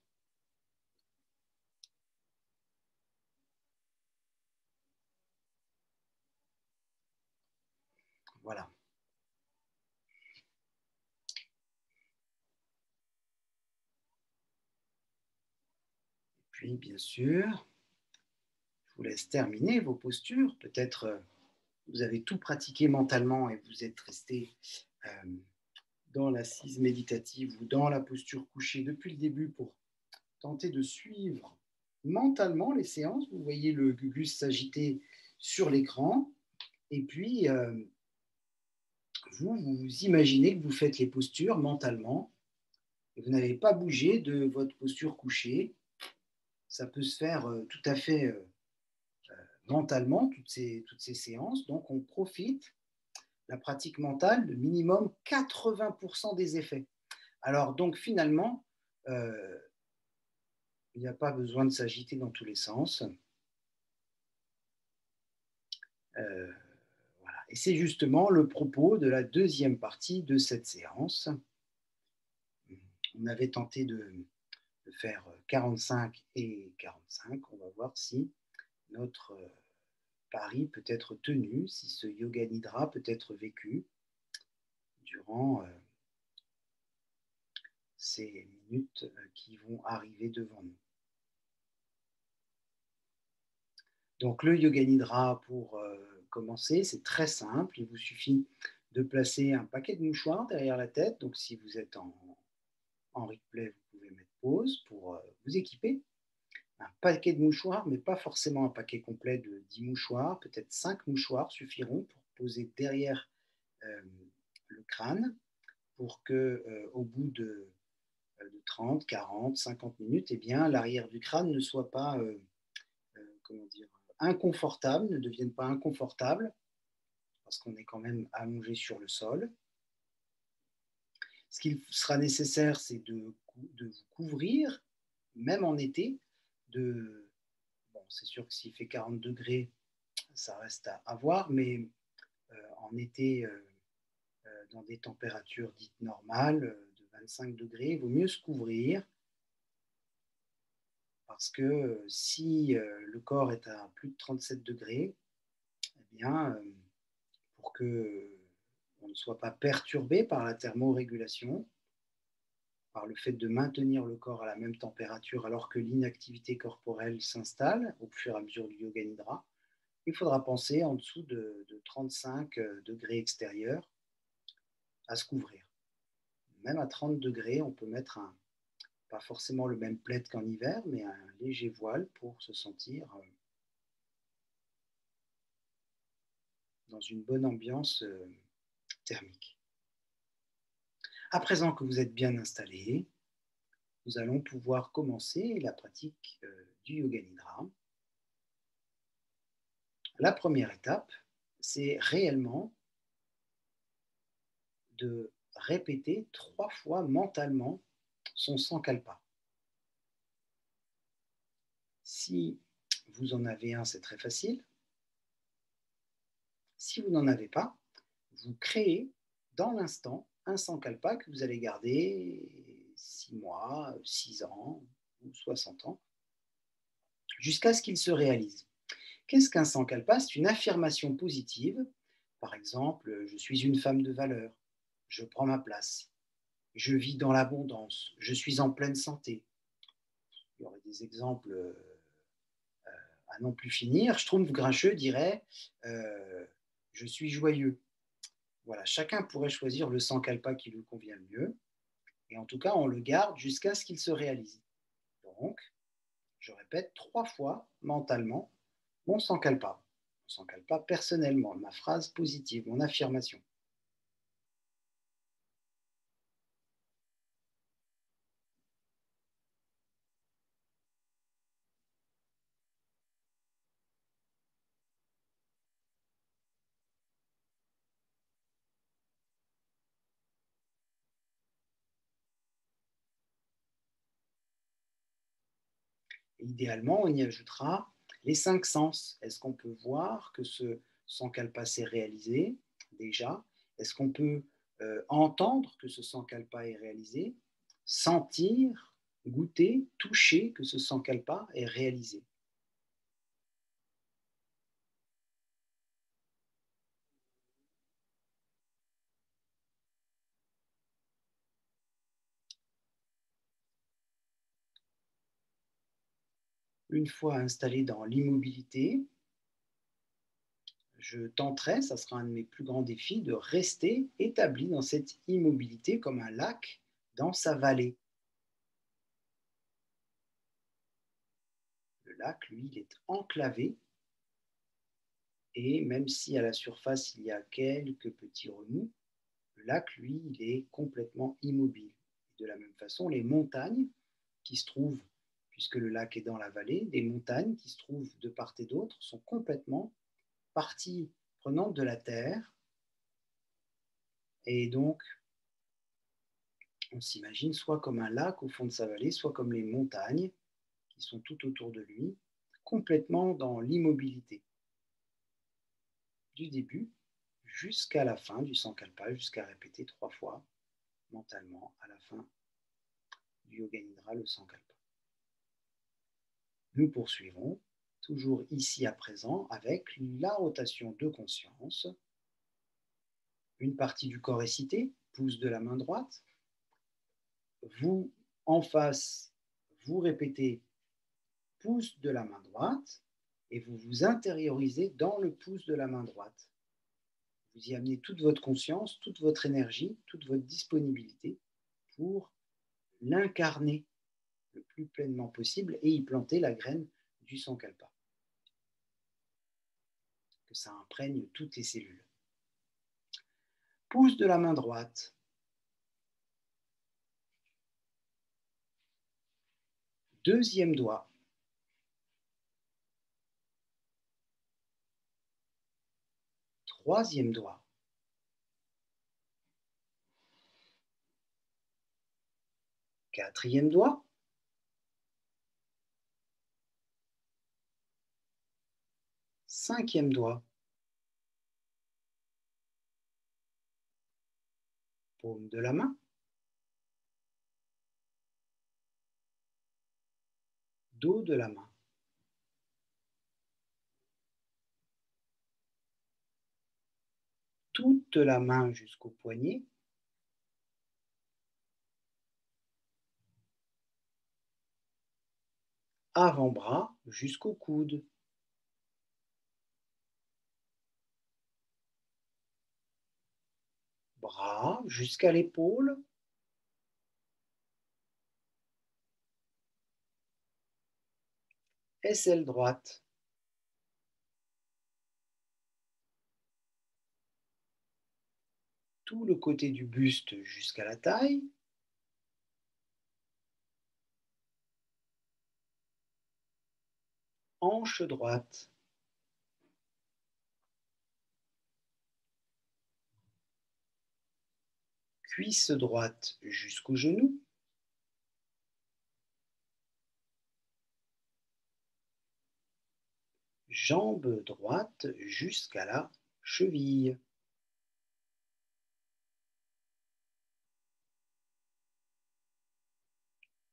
Voilà. Puis, bien sûr, je vous laisse terminer vos postures. Peut-être vous avez tout pratiqué mentalement et vous êtes resté dans l'assise méditative ou dans la posture couchée depuis le début pour tenter de suivre mentalement les séances. Vous voyez le gugus s'agiter sur l'écran et puis vous imaginez que vous faites les postures mentalement et vous n'avez pas bougé de votre posture couchée. Ça peut se faire tout à fait mentalement, toutes ces séances. Donc, on profite, la pratique mentale, de minimum 80% des effets. Alors, donc, finalement, il n'y a pas besoin de s'agiter dans tous les sens. Voilà. Et c'est justement le propos de la deuxième partie de cette séance. On avait tenté de faire 45 et 45. On va voir si notre pari peut être tenu, si ce yoga nidra peut être vécu durant ces minutes qui vont arriver devant nous. Donc le yoga nidra, pour commencer, c'est très simple. Il vous suffit de placer un paquet de mouchoirs derrière la tête. Donc si vous êtes en replay, vous pouvez mettre pause pour vous équiper. Un paquet de mouchoirs, mais pas forcément un paquet complet de 10 mouchoirs. Peut-être 5 mouchoirs suffiront pour poser derrière le crâne pour que au bout de 30, 40, 50 minutes, eh bien, l'arrière du crâne ne soit pas comment dire, inconfortable, ne devienne pas inconfortable, parce qu'on est quand même allongé sur le sol. Ce qu'il sera nécessaire, c'est de vous couvrir, même en été, bon, c'est sûr que s'il fait 40 degrés, ça reste à voir, mais en été, dans des températures dites normales, de 25 degrés, il vaut mieux se couvrir, parce que si le corps est à plus de 37 degrés, eh bien, pour que on ne soit pas perturbé par la thermorégulation, par le fait de maintenir le corps à la même température alors que l'inactivité corporelle s'installe au fur et à mesure du yoga nidra, il faudra penser en dessous de 35 degrés extérieurs à se couvrir. Même à 30 degrés, on peut mettre pas forcément le même plaid qu'en hiver, mais un léger voile pour se sentir dans une bonne ambiance thermique. À présent que vous êtes bien installé, nous allons pouvoir commencer la pratique du Yoga Nidra. La première étape, c'est réellement de répéter 3 fois mentalement son Sankalpa. Si vous en avez un, c'est très facile. Si vous n'en avez pas, vous créez dans l'instant un Sankalpa que vous allez garder 6 mois, 6 ans ou 60 ans, jusqu'à ce qu'il se réalise. Qu'est-ce qu'un Sankalpa? C'est une affirmation positive. Par exemple, je suis une femme de valeur, je prends ma place, je vis dans l'abondance, je suis en pleine santé. Il y aurait des exemples à non plus finir. Schtroumpf Grincheux dirait je suis joyeux. Voilà, chacun pourrait choisir le Sankalpa qui lui convient le mieux. Et en tout cas, on le garde jusqu'à ce qu'il se réalise. Donc, je répète 3 fois mentalement mon Sankalpa. Mon Sankalpa personnellement, ma phrase positive, mon affirmation. Et idéalement, on y ajoutera les 5 sens. Est-ce qu'on peut voir que ce Sankalpa s'est réalisé déjà? Est-ce qu'on peut entendre que ce Sankalpa est réalisé? Sentir, goûter, toucher que ce Sankalpa est réalisé? Une fois installé dans l'immobilité, je tenterai, ça sera un de mes plus grands défis, de rester établi dans cette immobilité comme un lac dans sa vallée. Le lac, lui, il est enclavé et même si à la surface il y a quelques petits remous, le lac, lui, il est complètement immobile. De la même façon, les montagnes qui se trouvent, puisque le lac est dans la vallée, les montagnes qui se trouvent de part et d'autre sont complètement partie prenante de la terre. Et donc, on s'imagine soit comme un lac au fond de sa vallée, soit comme les montagnes qui sont tout autour de lui, complètement dans l'immobilité, du début jusqu'à la fin du Sankalpa, jusqu'à répéter 3 fois mentalement à la fin du Yoga Nidra le Sankalpa. Nous poursuivons toujours ici à présent avec la rotation de conscience. Une partie du corps est citée, pouce de la main droite. Vous, en face, vous répétez pouce de la main droite et vous vous intériorisez dans le pouce de la main droite. Vous y amenez toute votre conscience, toute votre énergie, toute votre disponibilité pour l'incarner le plus pleinement possible et y planter la graine du Sankalpa. Que ça imprègne toutes les cellules. Pouce de la main droite. Deuxième doigt. Troisième doigt. Quatrième doigt. Cinquième doigt. Paume de la main. Dos de la main. toute la main jusqu'au poignet. Avant-bras jusqu'au coude. Bras jusqu'à l'épaule. Aisselle droite. Tout le côté du buste jusqu'à la taille. Hanche droite. Cuisse droite jusqu'au genou. Jambe droite jusqu'à la cheville.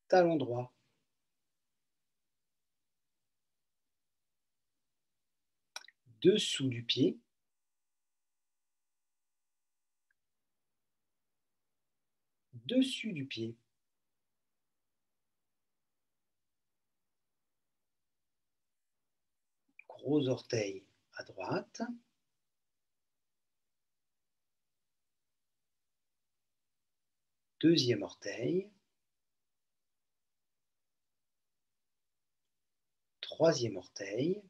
Talon droit. Dessous du pied. Dessus du pied. Gros orteil à droite. Deuxième orteil. Troisième orteil.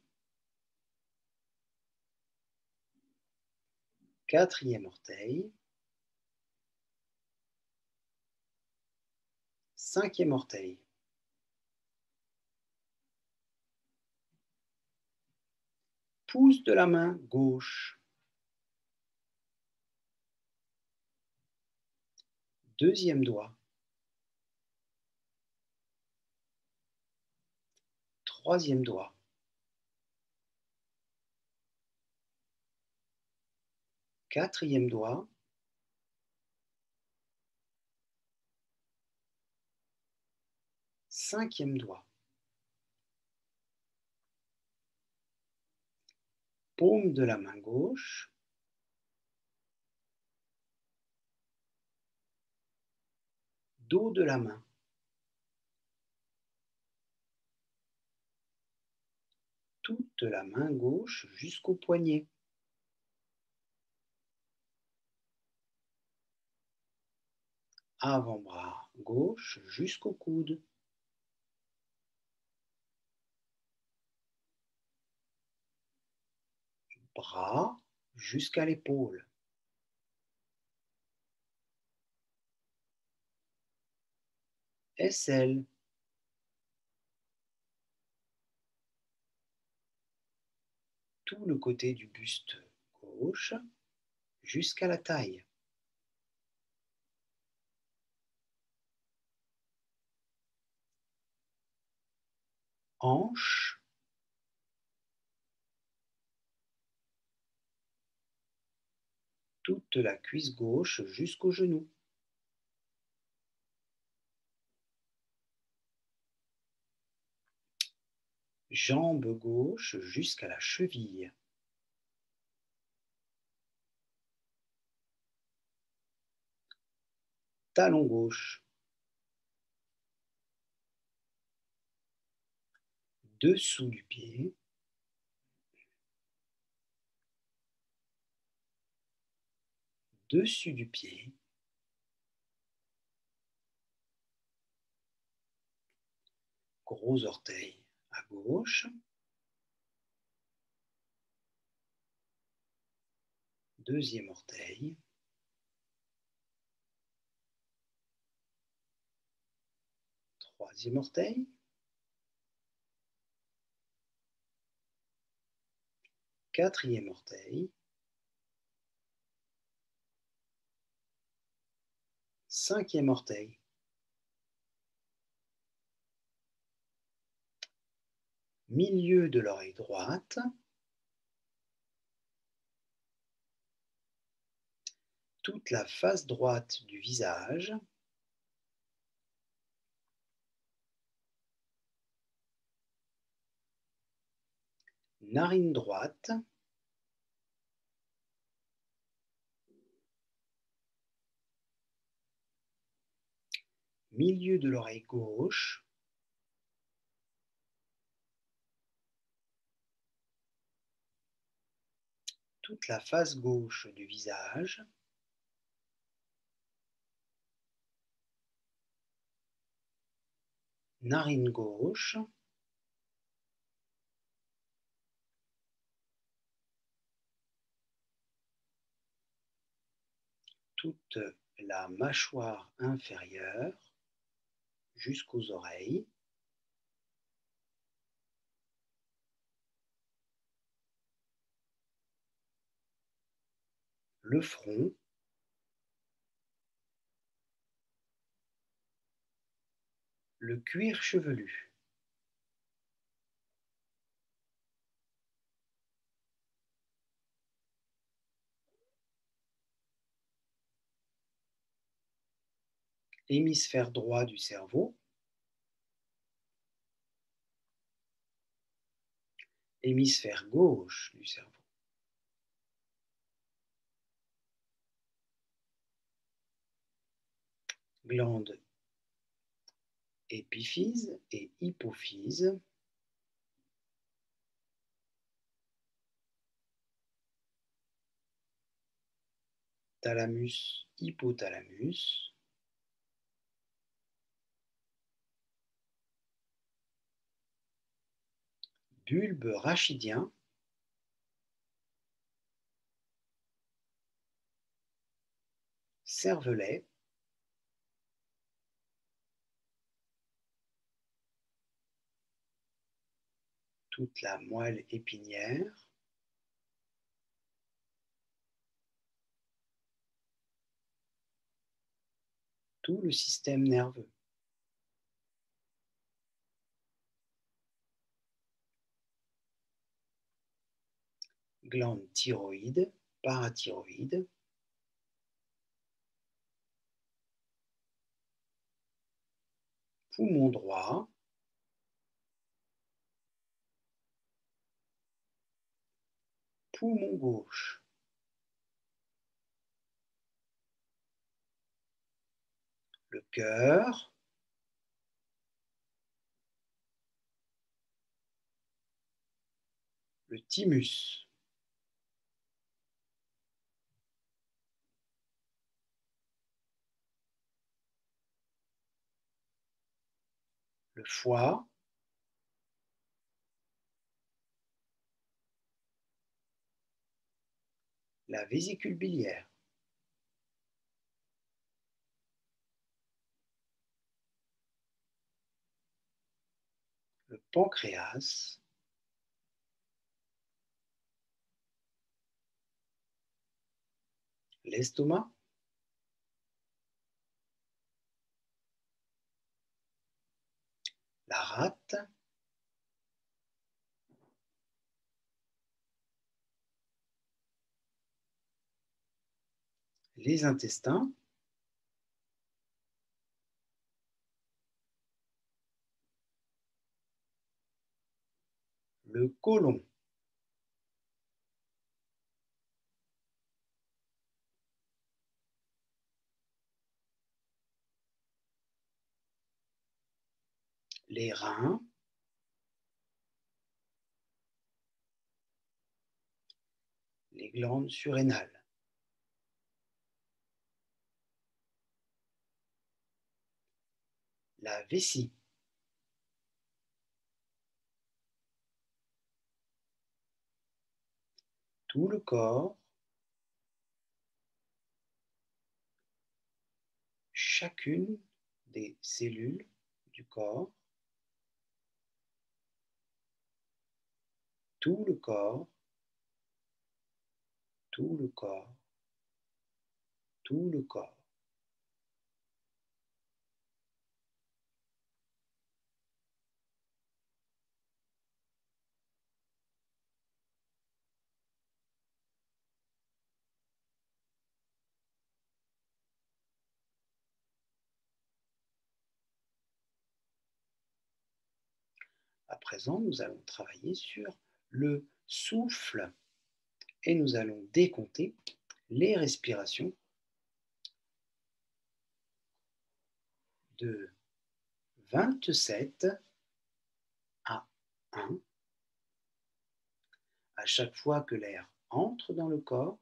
Quatrième orteil. Cinquième orteil. Pouce de la main gauche. Deuxième doigt. Troisième doigt. Quatrième doigt. Cinquième doigt. Paume de la main gauche. Dos de la main. Toute la main gauche jusqu'au poignet. Avant-bras gauche jusqu'au coude. Bras jusqu'à l'épaule. Aisselle. Tout le côté du buste gauche jusqu'à la taille. Hanche. Toute la cuisse gauche jusqu'au genou. Jambe gauche jusqu'à la cheville. Talon gauche. Dessous du pied. Dessus du pied. Gros orteil à gauche. Deuxième orteil. Troisième orteil. Quatrième orteil. Cinquième orteil. Milieu de l'oreille droite. Toute la face droite du visage. Narine droite. milieu de l'oreille gauche, toute la face gauche du visage, narine gauche, toute la mâchoire inférieure jusqu'aux oreilles, le front, le cuir chevelu. Hémisphère droit du cerveau, hémisphère gauche du cerveau. Glandes épiphyse et hypophyse, thalamus, hypothalamus, bulbe rachidien, cervelet, toute la moelle épinière, tout le système nerveux. Glande thyroïde, parathyroïde, poumon droit, poumon gauche, le cœur, le thymus, le foie, la vésicule biliaire, le pancréas, l'estomac, la rate, les intestins, le côlon, les reins, les glandes surrénales, la vessie, tout le corps, chacune des cellules du corps, tout le corps, tout le corps, tout le corps. À présent, nous allons travailler sur le souffle et nous allons décompter les respirations de 27 à 1. À chaque fois que l'air entre dans le corps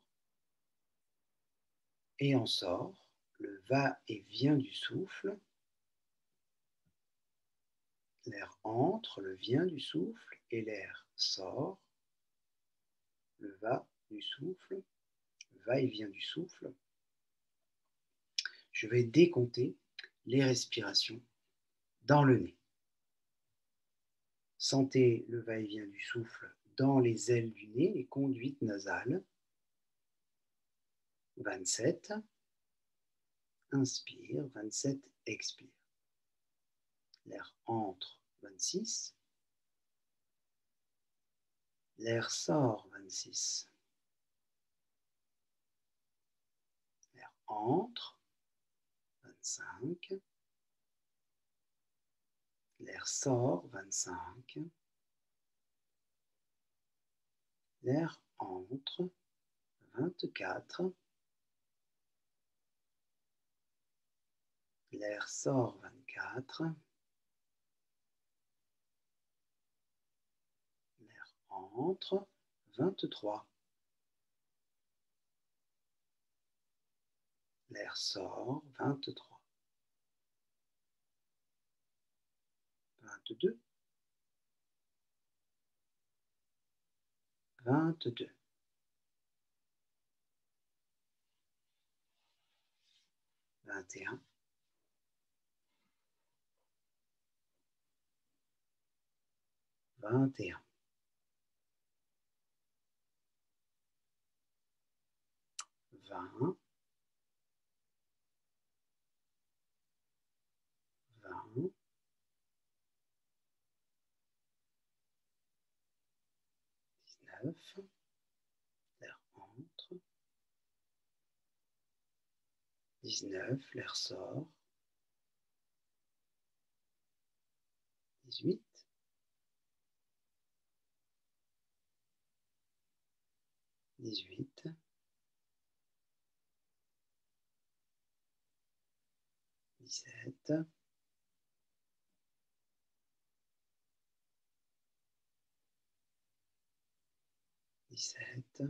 et en sort, le va-et-vient du souffle. L'air entre, le vient du souffle, et l'air sort, le va du souffle, va-et-vient du souffle. Je vais décompter les respirations dans le nez. Sentez le va-et-vient du souffle dans les ailes du nez, les conduites nasales. 27, inspire, 27, expire. L'air entre, 26. L'air sort, 26. L'air entre, 25. L'air sort, 25. L'air entre, 24. L'air sort, 24. L'air entre, 23. L'air sort, 23. 22. 22. 21. 21. 20. 20. 19. L'air entre. 19. L'air sort. 18. 18. 17. 17.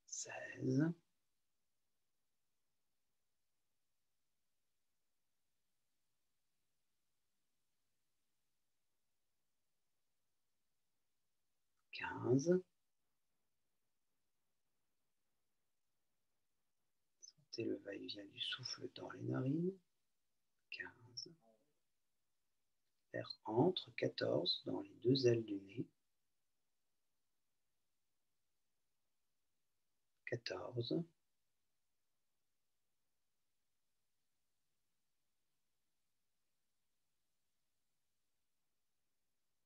16. 15. Sentez le va-et-vient du souffle dans les narines. 15. L'air entre, 14, dans les deux ailes du nez. 14.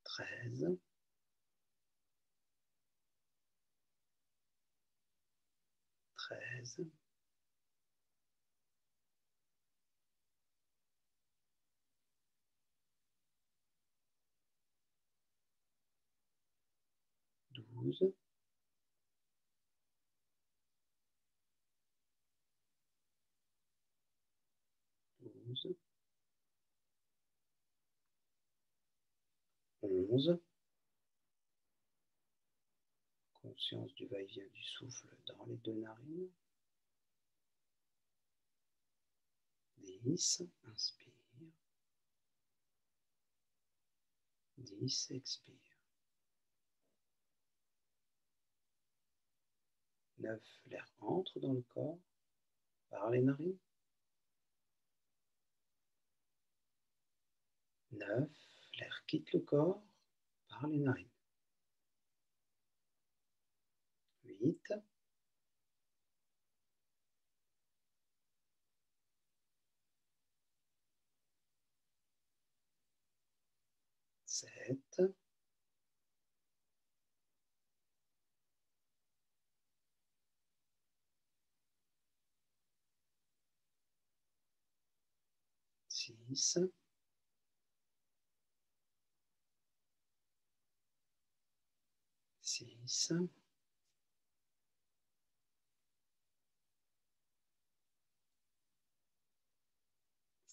13. 13. 12. 12. 11. Conscience du va-et-vient du souffle dans les deux narines. 10. Inspire. 10. Expire. 9. L'air entre dans le corps par les narines. 9. L'air quitte le corps par les narines. 8. 7. 6. 6.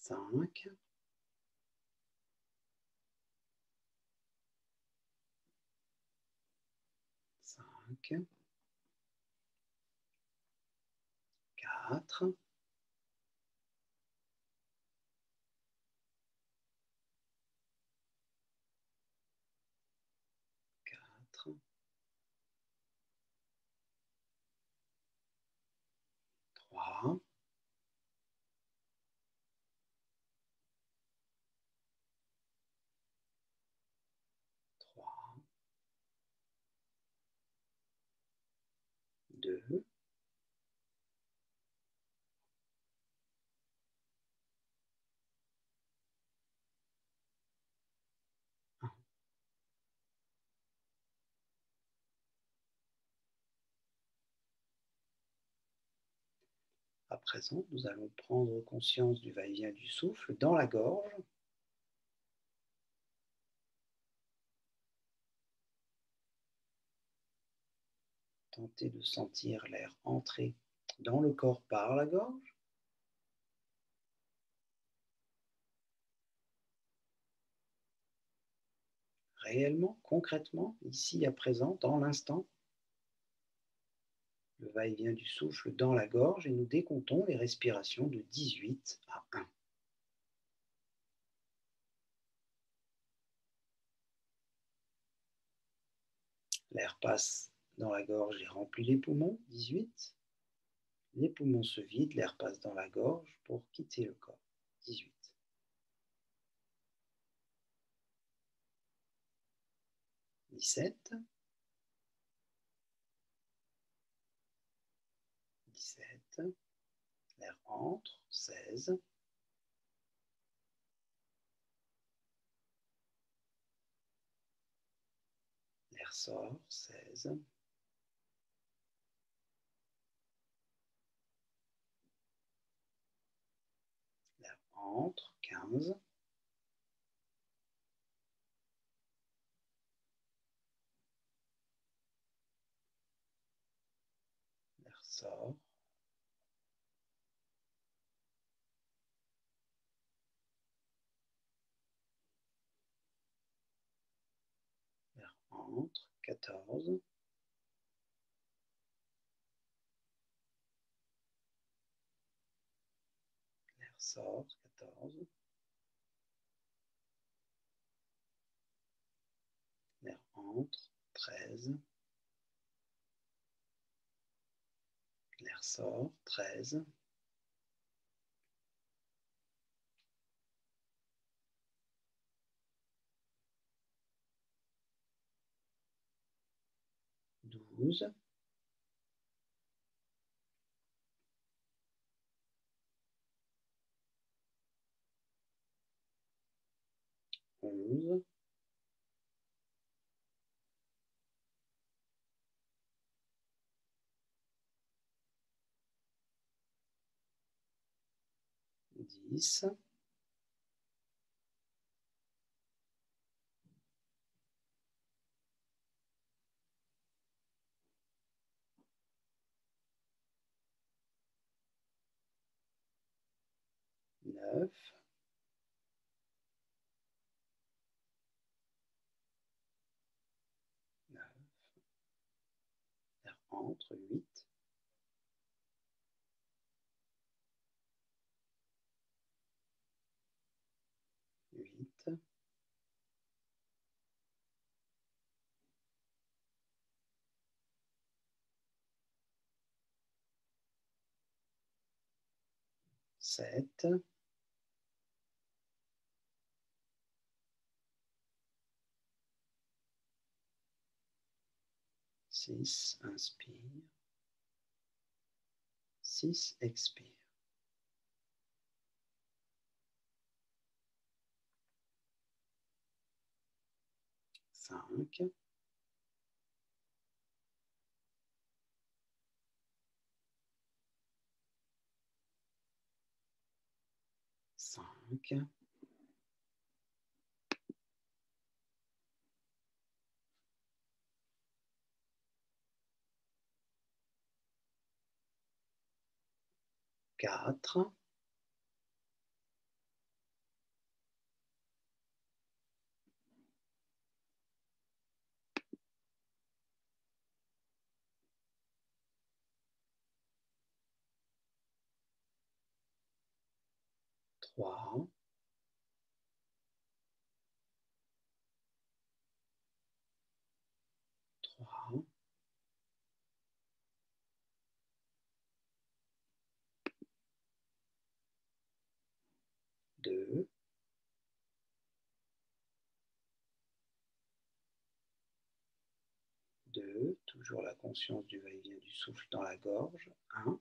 5, 5, 4, 4, 3, 3, 2, À présent, nous allons prendre conscience du va-et-vient du souffle dans la gorge. Tentez de sentir l'air entrer dans le corps par la gorge. Réellement, concrètement, ici à présent, dans l'instant, le va-et-vient du souffle dans la gorge et nous décomptons les respirations de 18 à 1. L'air passe dans la gorge et remplit les poumons, 18. Les poumons se vident, l'air passe dans la gorge pour quitter le corps, 18. 17, 17, l'air entre, 16, l'air sort, 16, l'air entre, 15, l'air sort, 14, l'air sort, 14, l'air entre, 13, l'air sort, 13, douze, 11, 10, 9, 9, l'air entre, 8, 8, 7, 6, inspire, 6, expire. 5, 5, 4, 3, 3, 2, 2, toujours la conscience du va-et-vient du souffle dans la gorge. 1,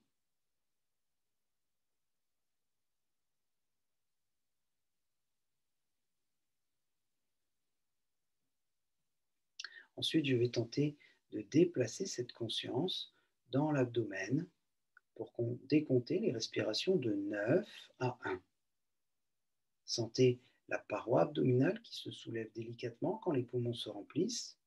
ensuite, je vais tenter de déplacer cette conscience dans l'abdomen pour décompter les respirations de 9 à 1. Sentez la paroi abdominale qui se soulève délicatement quand les poumons se remplissent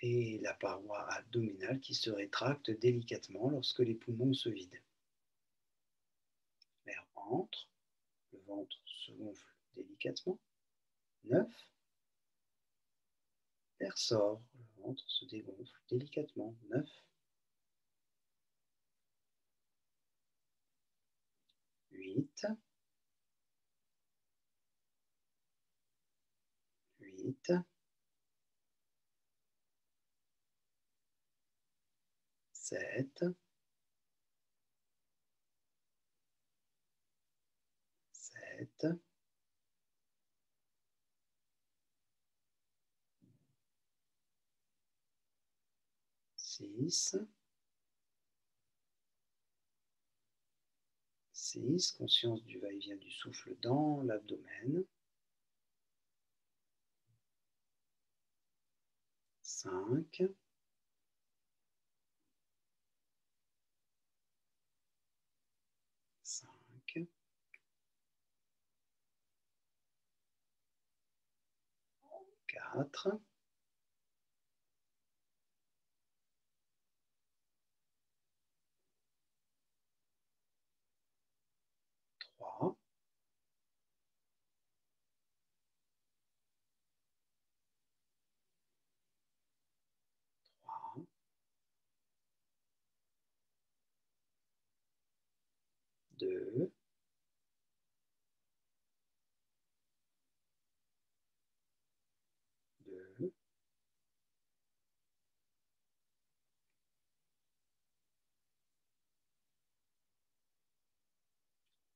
et la paroi abdominale qui se rétracte délicatement lorsque les poumons se vident. L'air entre, le ventre se gonfle délicatement. 9. L'air sort, le ventre se dégonfle délicatement. 9. 8. 8. 7. 7. 6. 6. Conscience du va-et-vient du souffle dans l'abdomen. 5. 5. 4. 3. 3. 2. 2.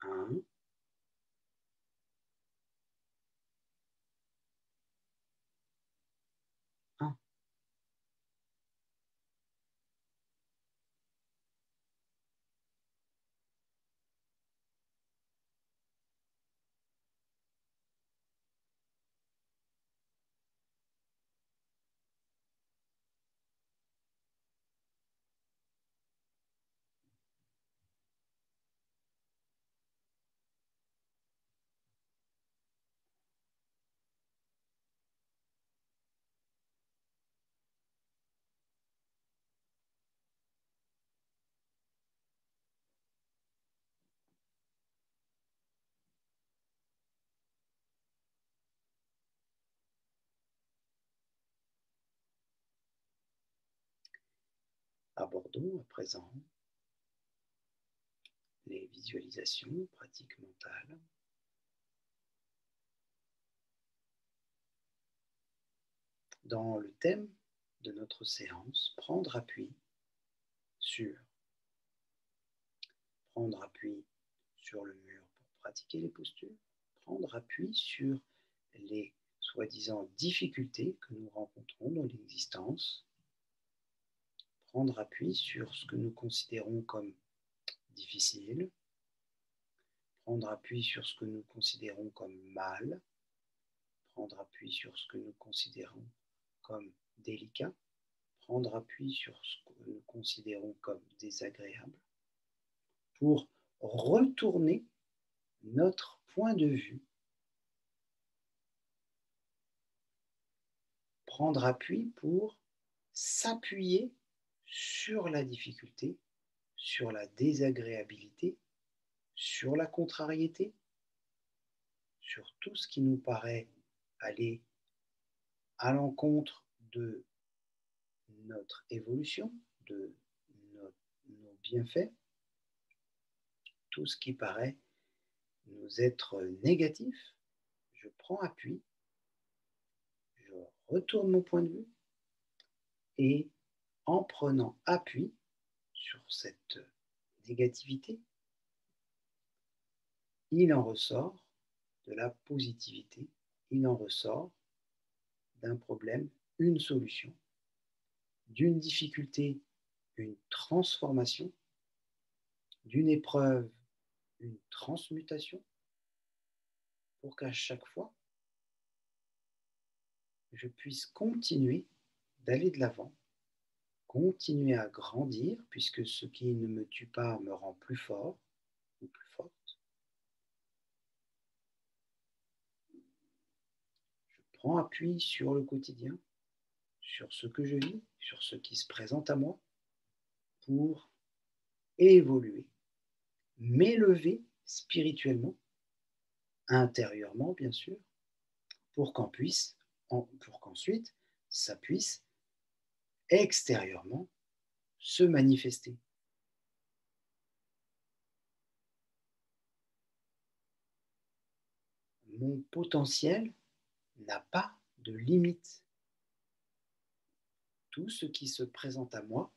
1. 1. Abordons à présent les visualisations, pratiques mentales. Dans le thème de notre séance, prendre appui sur le mur pour pratiquer les postures, prendre appui sur les soi-disant difficultés que nous rencontrons dans l'existence, prendre appui sur ce que nous considérons comme difficile, prendre appui sur ce que nous considérons comme mal, prendre appui sur ce que nous considérons comme délicat, prendre appui sur ce que nous considérons comme désagréable, pour retourner notre point de vue, prendre appui pour s'appuyer sur la difficulté, sur la désagréabilité, sur la contrariété, sur tout ce qui nous paraît aller à l'encontre de notre évolution, de nos bienfaits, tout ce qui paraît nous être négatif, je prends appui, je retourne mon point de vue et en prenant appui sur cette négativité, il en ressort de la positivité, il en ressort d'un problème une solution, d'une difficulté une transformation, d'une épreuve une transmutation, pour qu'à chaque fois, je puisse continuer d'aller de l'avant, continuer à grandir, puisque ce qui ne me tue pas me rend plus fort ou plus forte. Je prends appui sur le quotidien, sur ce que je vis, sur ce qui se présente à moi, pour évoluer, m'élever spirituellement, intérieurement bien sûr, pour qu'ensuite ça puisse extérieurement se manifester. Mon potentiel n'a pas de limite. Tout ce qui se présente à moi,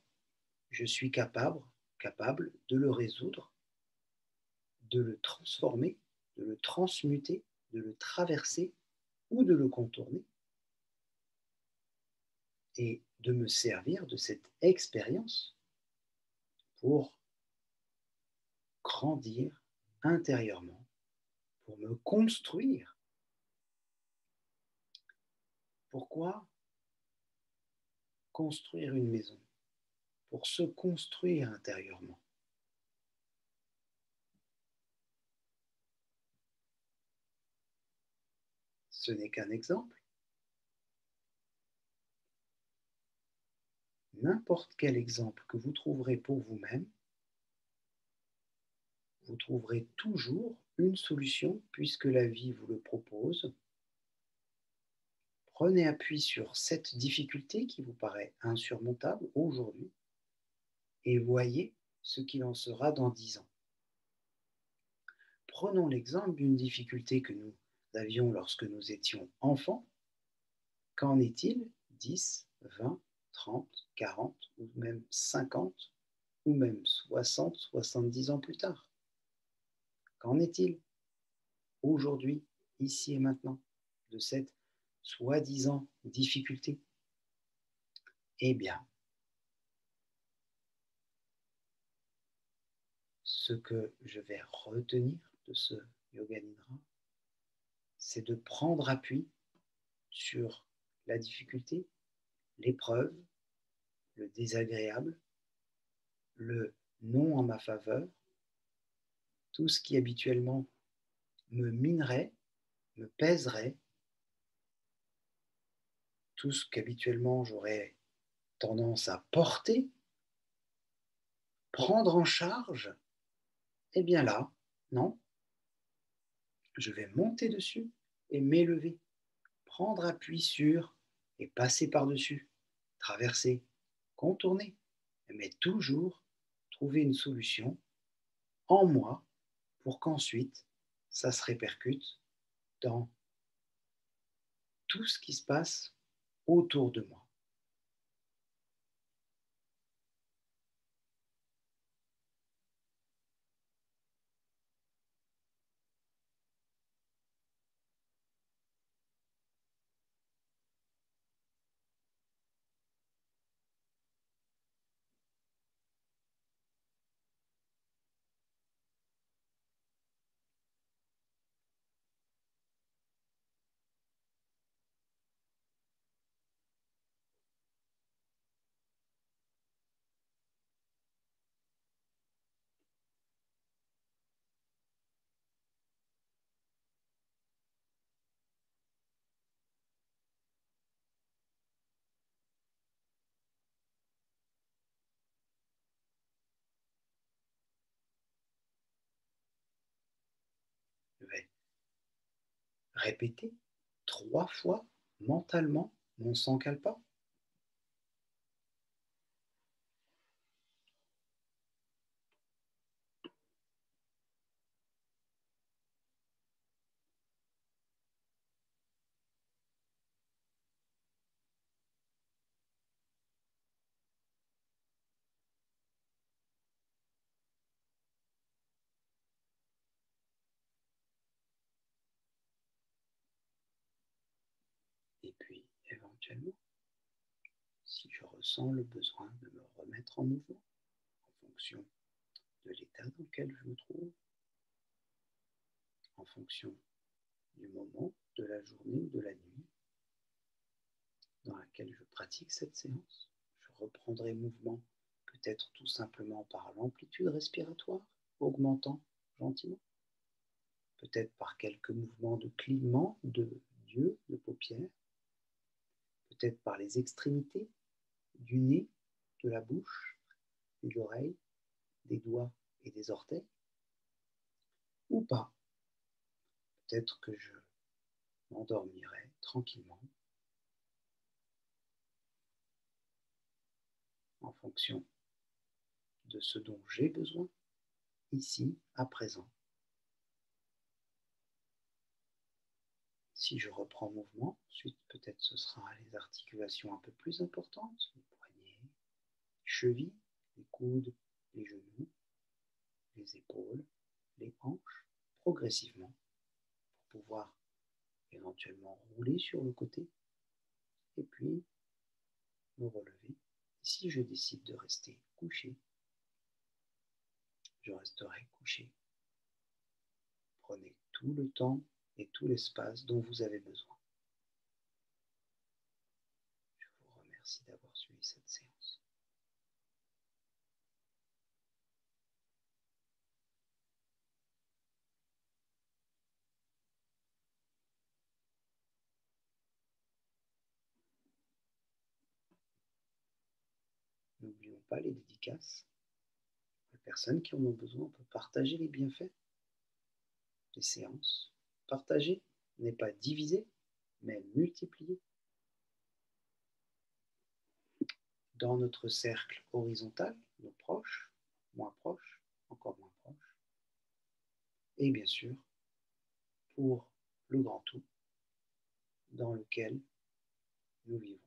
je suis capable de le résoudre, de le transformer, de le transmuter, de le traverser ou de le contourner et de me servir de cette expérience pour grandir intérieurement, pour me construire. Pourquoi construire une maison? Pour se construire intérieurement. Ce n'est qu'un exemple. N'importe quel exemple que vous trouverez pour vous-même, vous trouverez toujours une solution puisque la vie vous le propose. Prenez appui sur cette difficulté qui vous paraît insurmontable aujourd'hui et voyez ce qu'il en sera dans 10 ans. Prenons l'exemple d'une difficulté que nous avions lorsque nous étions enfants. Qu'en est-il 10, 20, 30, 40 ou même 50 ou même 60, 70 ans plus tard? Qu'en est-il aujourd'hui, ici et maintenant, de cette soi-disant difficulté? Eh bien, ce que je vais retenir de ce Yoga Nidra, c'est de prendre appui sur la difficulté, l'épreuve, le désagréable, le non en ma faveur, tout ce qui habituellement me minerait, me pèserait, tout ce qu'habituellement j'aurais tendance à porter, prendre en charge. Eh bien là, non, je vais monter dessus et m'élever, prendre appui sur et passer par-dessus, traverser, contourner, mais toujours trouver une solution en moi pour qu'ensuite ça se répercute dans tout ce qui se passe autour de moi. Je vais répéter 3 fois mentalement mon sankalpa. Et puis, éventuellement, si je ressens le besoin de me remettre en mouvement en fonction de l'état dans lequel je me trouve, en fonction du moment, de la journée ou de la nuit dans laquelle je pratique cette séance, je reprendrai mouvement peut-être tout simplement par l'amplitude respiratoire, augmentant gentiment, peut-être par quelques mouvements de clignement d'yeux, de paupières, peut-être par les extrémités du nez, de la bouche, de l'oreille, des doigts et des orteils, ou pas. Peut-être que je m'endormirai tranquillement en fonction de ce dont j'ai besoin ici, à présent. Si je reprends mouvement, ensuite peut-être ce sera les articulations un peu plus importantes, les poignets, les chevilles, les coudes, les genoux, les épaules, les hanches, progressivement, pour pouvoir éventuellement rouler sur le côté, et puis me relever. Et si je décide de rester couché, je resterai couché. Prenez tout le temps et tout l'espace dont vous avez besoin. Je vous remercie d'avoir suivi cette séance. N'oublions pas les dédicaces. Les personnes qui en ont besoin, on peut partager les bienfaits des séances. Partager n'est pas diviser, mais multiplier. Dans notre cercle horizontal, nos proches, moins proches, encore moins proches. Et bien sûr, pour le grand tout dans lequel nous vivons.